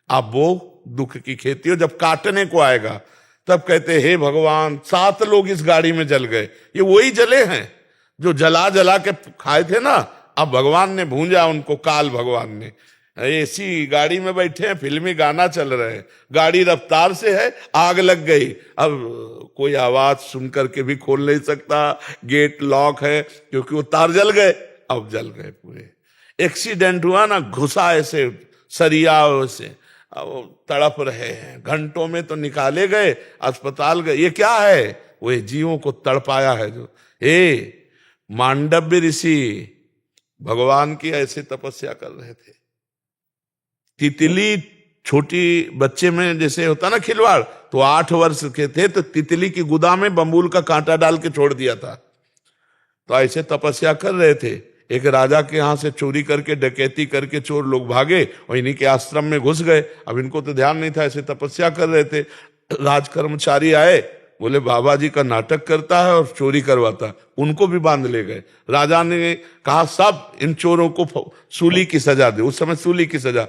आप वो दुख की खेती हो, जब काटने को आएगा तब कहते हे भगवान 7 लोग इस गाड़ी में जल गए। ये वही जले हैं जो जला जला के खाए थे ना, अब भगवान ने भूंजा उनको, काल भगवान ने। ऐसी गाड़ी में बैठे हैं, फिल्मी गाना चल रहे हैं, गाड़ी रफ्तार से है, आग लग गई। अब कोई आवाज सुन करके भी खोल नहीं सकता, गेट लॉक है क्योंकि वो तार जल गए, अब जल गए पूरे। एक्सीडेंट हुआ ना, घुसा ऐसे सरिया से, अब तड़प रहे हैं, घंटों में तो निकाले गए, अस्पताल गए। ये क्या है? वो जीवों को तड़पाया है जो। मांडव्य ऋषि भगवान की ऐसे तपस्या कर रहे थे। तितली छोटी बच्चे में जैसे होता ना खिलवाड़, तो 8 वर्ष के थे तो तितली की गुदा में बम्बूल का कांटा डाल के छोड़ दिया था। तो ऐसे तपस्या कर रहे थे। एक राजा के यहां से चोरी करके, डकैती करके चोर लोग भागे और इन्हीं के आश्रम में घुस गए। अब इनको तो ध्यान नहीं था, ऐसे तपस्या कर रहे थे। राज कर्मचारी आए, बोले बाबा जी का नाटक करता है और चोरी करवाता है, उनको भी बांध ले गए। राजा ने कहा सब इन चोरों को सूली की सजा दे। उस समय सूली की सजा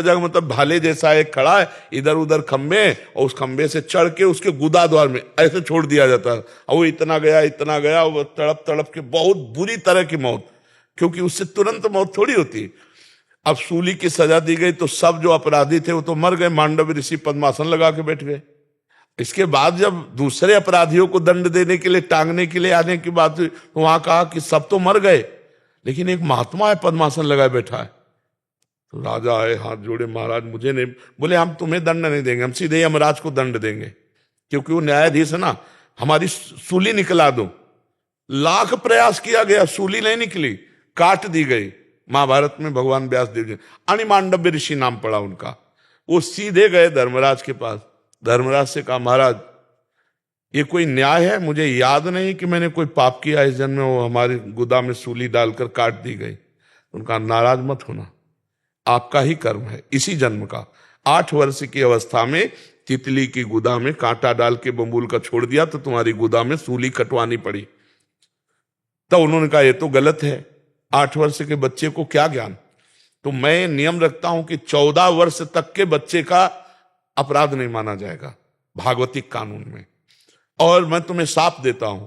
का मतलब भाले जैसा एक खड़ा है, इधर उधर खंबे, और उस खंबे से चढ़ के उसके गुदा द्वार में ऐसे छोड़ दिया जाता है। और वो इतना गया, वो तड़प तड़प के बहुत बुरी तरह की मौत, क्योंकि उससे तुरंत मौत थोड़ी होती। अब सूली की सजा दी गई तो सब जो अपराधी थे वो तो मर गए। मांडव्य ऋषि पद्मासन लगा के बैठ गए। इसके बाद जब दूसरे अपराधियों को दंड देने के लिए, टांगने के लिए आने की बात हुई, तो वहां कहा कि सब तो मर गए, लेकिन एक महात्मा है पद्मासन लगाए बैठा है। तो राजा आए, हाथ जोड़े, महाराज मुझे नहीं, बोले हम तुम्हें दंड नहीं देंगे, हम सीधे यमराज को दंड देंगे, क्योंकि वो न्यायाधीश है ना, हमारी सूली निकला दो। लाख प्रयास किया गया, सूली नहीं निकली, काट दी गई। महाभारत में भगवान व्यास देव जी, अणिमांडव्य ऋषि नाम पड़ा उनका। वो सीधे गए धर्मराज के पास। धर्मराज से कहा महाराज ये कोई न्याय है? मुझे याद नहीं कि मैंने कोई पाप किया इस जन्म में, वो हमारी गुदा में सूली डालकर काट दी गई। उनका नाराज मत होना, आपका ही कर्म है इसी जन्म का। 8 वर्ष की अवस्था में तितली की गुदा में कांटा डाल के बम्बूल का छोड़ दिया तो तुम्हारी गुदा में सूली कटवानी पड़ी। तो उन्होंने कहा ये तो गलत है, 8 वर्ष के बच्चे को क्या ज्ञान। तो मैं नियम रखता हूं कि 14 वर्ष तक के बच्चे का अपराध नहीं माना जाएगा भागवतिक कानून में। और मैं तुम्हें साफ देता हूं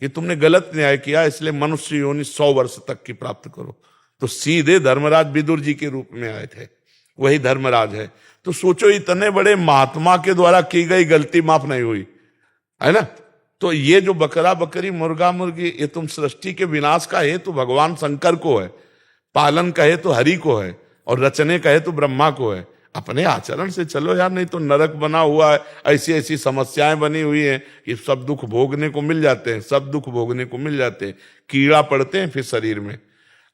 कि तुमने गलत न्याय किया, इसलिए मनुष्य योनि 100 वर्ष तक की प्राप्त करो। तो सीधे धर्मराज विदुर जी के रूप में आए थे, वही धर्मराज है। तो सोचो इतने बड़े महात्मा के द्वारा की गई गलती माफ नहीं हुई, है ना। तो ये जो बकरा बकरी मुर्गा मुर्गी, ये तुम सृष्टि के विनाश का हेतु तो भगवान शंकर को है, पालन कहे तो हरि को है, और रचने कहे तो ब्रह्मा को है। अपने आचरण से चलो यार, नहीं तो नरक बना हुआ है, ऐसी ऐसी समस्याएं बनी हुई हैं कि सब दुख भोगने को मिल जाते हैं, सब दुख भोगने को मिल जाते हैं। कीड़ा पड़ते हैं फिर शरीर में,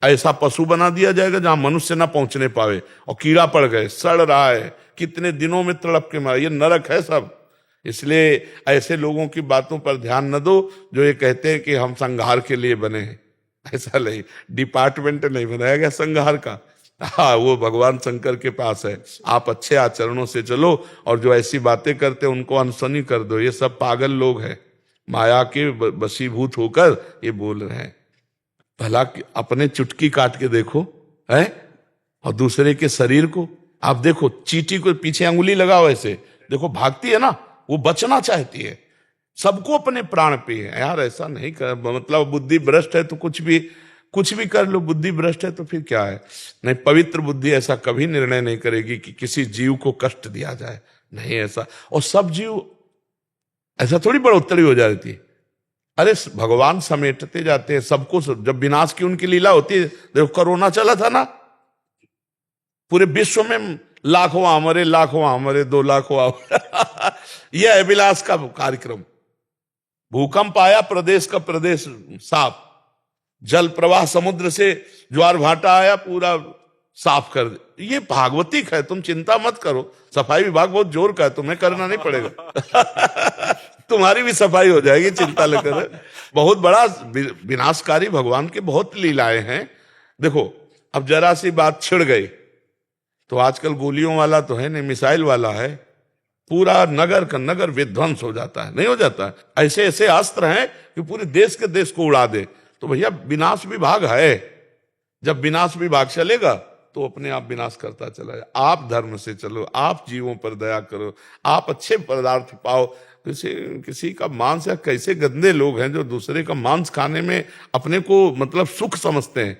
ऐसा पशु बना दिया जाएगा जहां मनुष्य ना पहुंचने पावे, और कीड़ा पड़ गए, सड़ रहा है, कितने दिनों में तड़प के मारा, ये नरक है सब। इसलिए ऐसे लोगों की बातों पर ध्यान न दो जो ये कहते हैं कि हम संहार के लिए बने हैं। ऐसा नहीं, डिपार्टमेंट नहीं बनाया गया संहार का, हाँ वो भगवान शंकर के पास है। आप अच्छे आचरणों से चलो, और जो ऐसी बातें करते हैं उनको अनसुनी कर दो। ये सब पागल लोग हैं, माया के वशीभूत होकर ये बोल रहे हैं। भला अपने चुटकी काट के देखो है, और दूसरे के शरीर को आप देखो, चींटी को पीछे अंगुली लगाओ ऐसे देखो, भागती है ना, वो बचना चाहती है। सबको अपने प्राण पे है यार, ऐसा नहीं कर, मतलब बुद्धि भ्रष्ट है तो कुछ भी कर लो, बुद्धि भ्रष्ट है तो फिर क्या है। नहीं, पवित्र बुद्धि ऐसा कभी निर्णय नहीं करेगी कि किसी जीव को कष्ट दिया जाए, नहीं ऐसा। और सब जीव ऐसा थोड़ी बढ़ोतरी हो जाती है, अरे भगवान समेटते जाते हैं सबको। जब विनाश की उनकी लीला होती है, देखो कोरोना चला था ना, पूरे विश्व में लाखों मरे, 2 लाख यह है विलास का कार्यक्रम। भूकंप आया, प्रदेश का प्रदेश साफ, जल प्रवाह समुद्र से ज्वार भाटा आया, पूरा साफ कर दे। ये भागवतिक है, तुम चिंता मत करो। सफाई विभाग बहुत जोर का है, तुम्हें करना नहीं पड़ेगा तुम्हारी भी सफाई हो जाएगी, चिंता लेकर। बहुत बड़ा विनाशकारी भगवान के बहुत लीलाएं हैं। देखो अब जरा सी बात छिड़ गई तो आजकल गोलियों वाला तो है नहीं, मिसाइल वाला है, पूरा नगर का नगर विध्वंस हो जाता है, नहीं हो जाता है। ऐसे ऐसे अस्त्र हैं कि पूरे देश के देश को उड़ा दे। तो भैया विनाश विभाग है, जब विनाश विभाग चलेगा तो तो अपने आप विनाश करता चला जाए। आप धर्म से चलो, आप जीवों पर दया करो, आप अच्छे पदार्थ पाओ। किसी का मांस, या कैसे गंदे लोग हैं जो दूसरे का मांस खाने में अपने को मतलब सुख समझते हैं।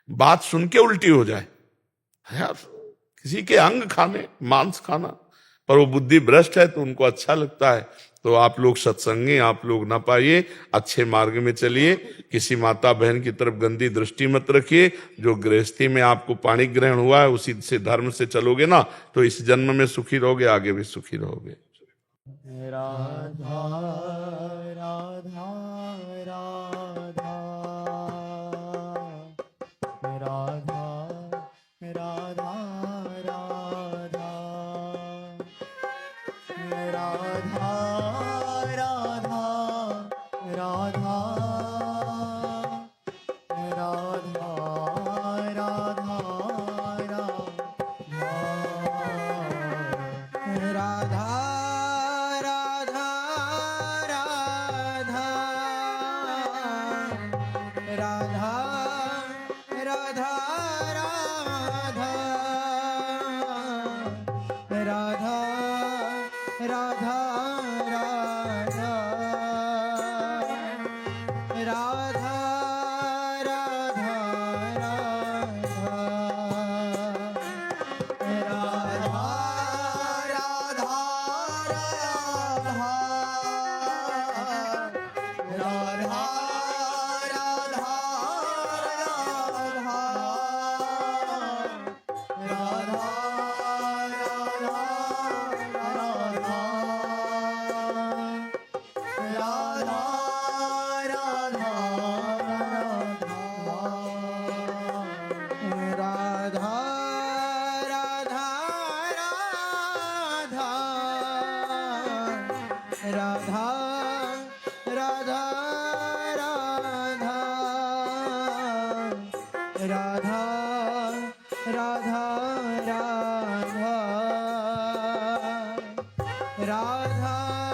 बात सुन के उल्टी हो जाए यार, किसी के अंग खाने, मांस खाना, पर वो बुद्धि भ्रष्ट है तो उनको अच्छा लगता है। तो आप लोग सत्संगी, आप लोग ना पाइए, अच्छे मार्ग में चलिए, किसी माता बहन की तरफ गंदी दृष्टि मत रखिए। जो गृहस्थी में आपको पाणी ग्रहण हुआ है उसी से धर्म से चलोगे ना तो इस जन्म में सुखी रहोगे, आगे भी सुखी रहोगे। राधा राधा राधा राधा राधा राधा राधा राधा राधा राधा राधा राधा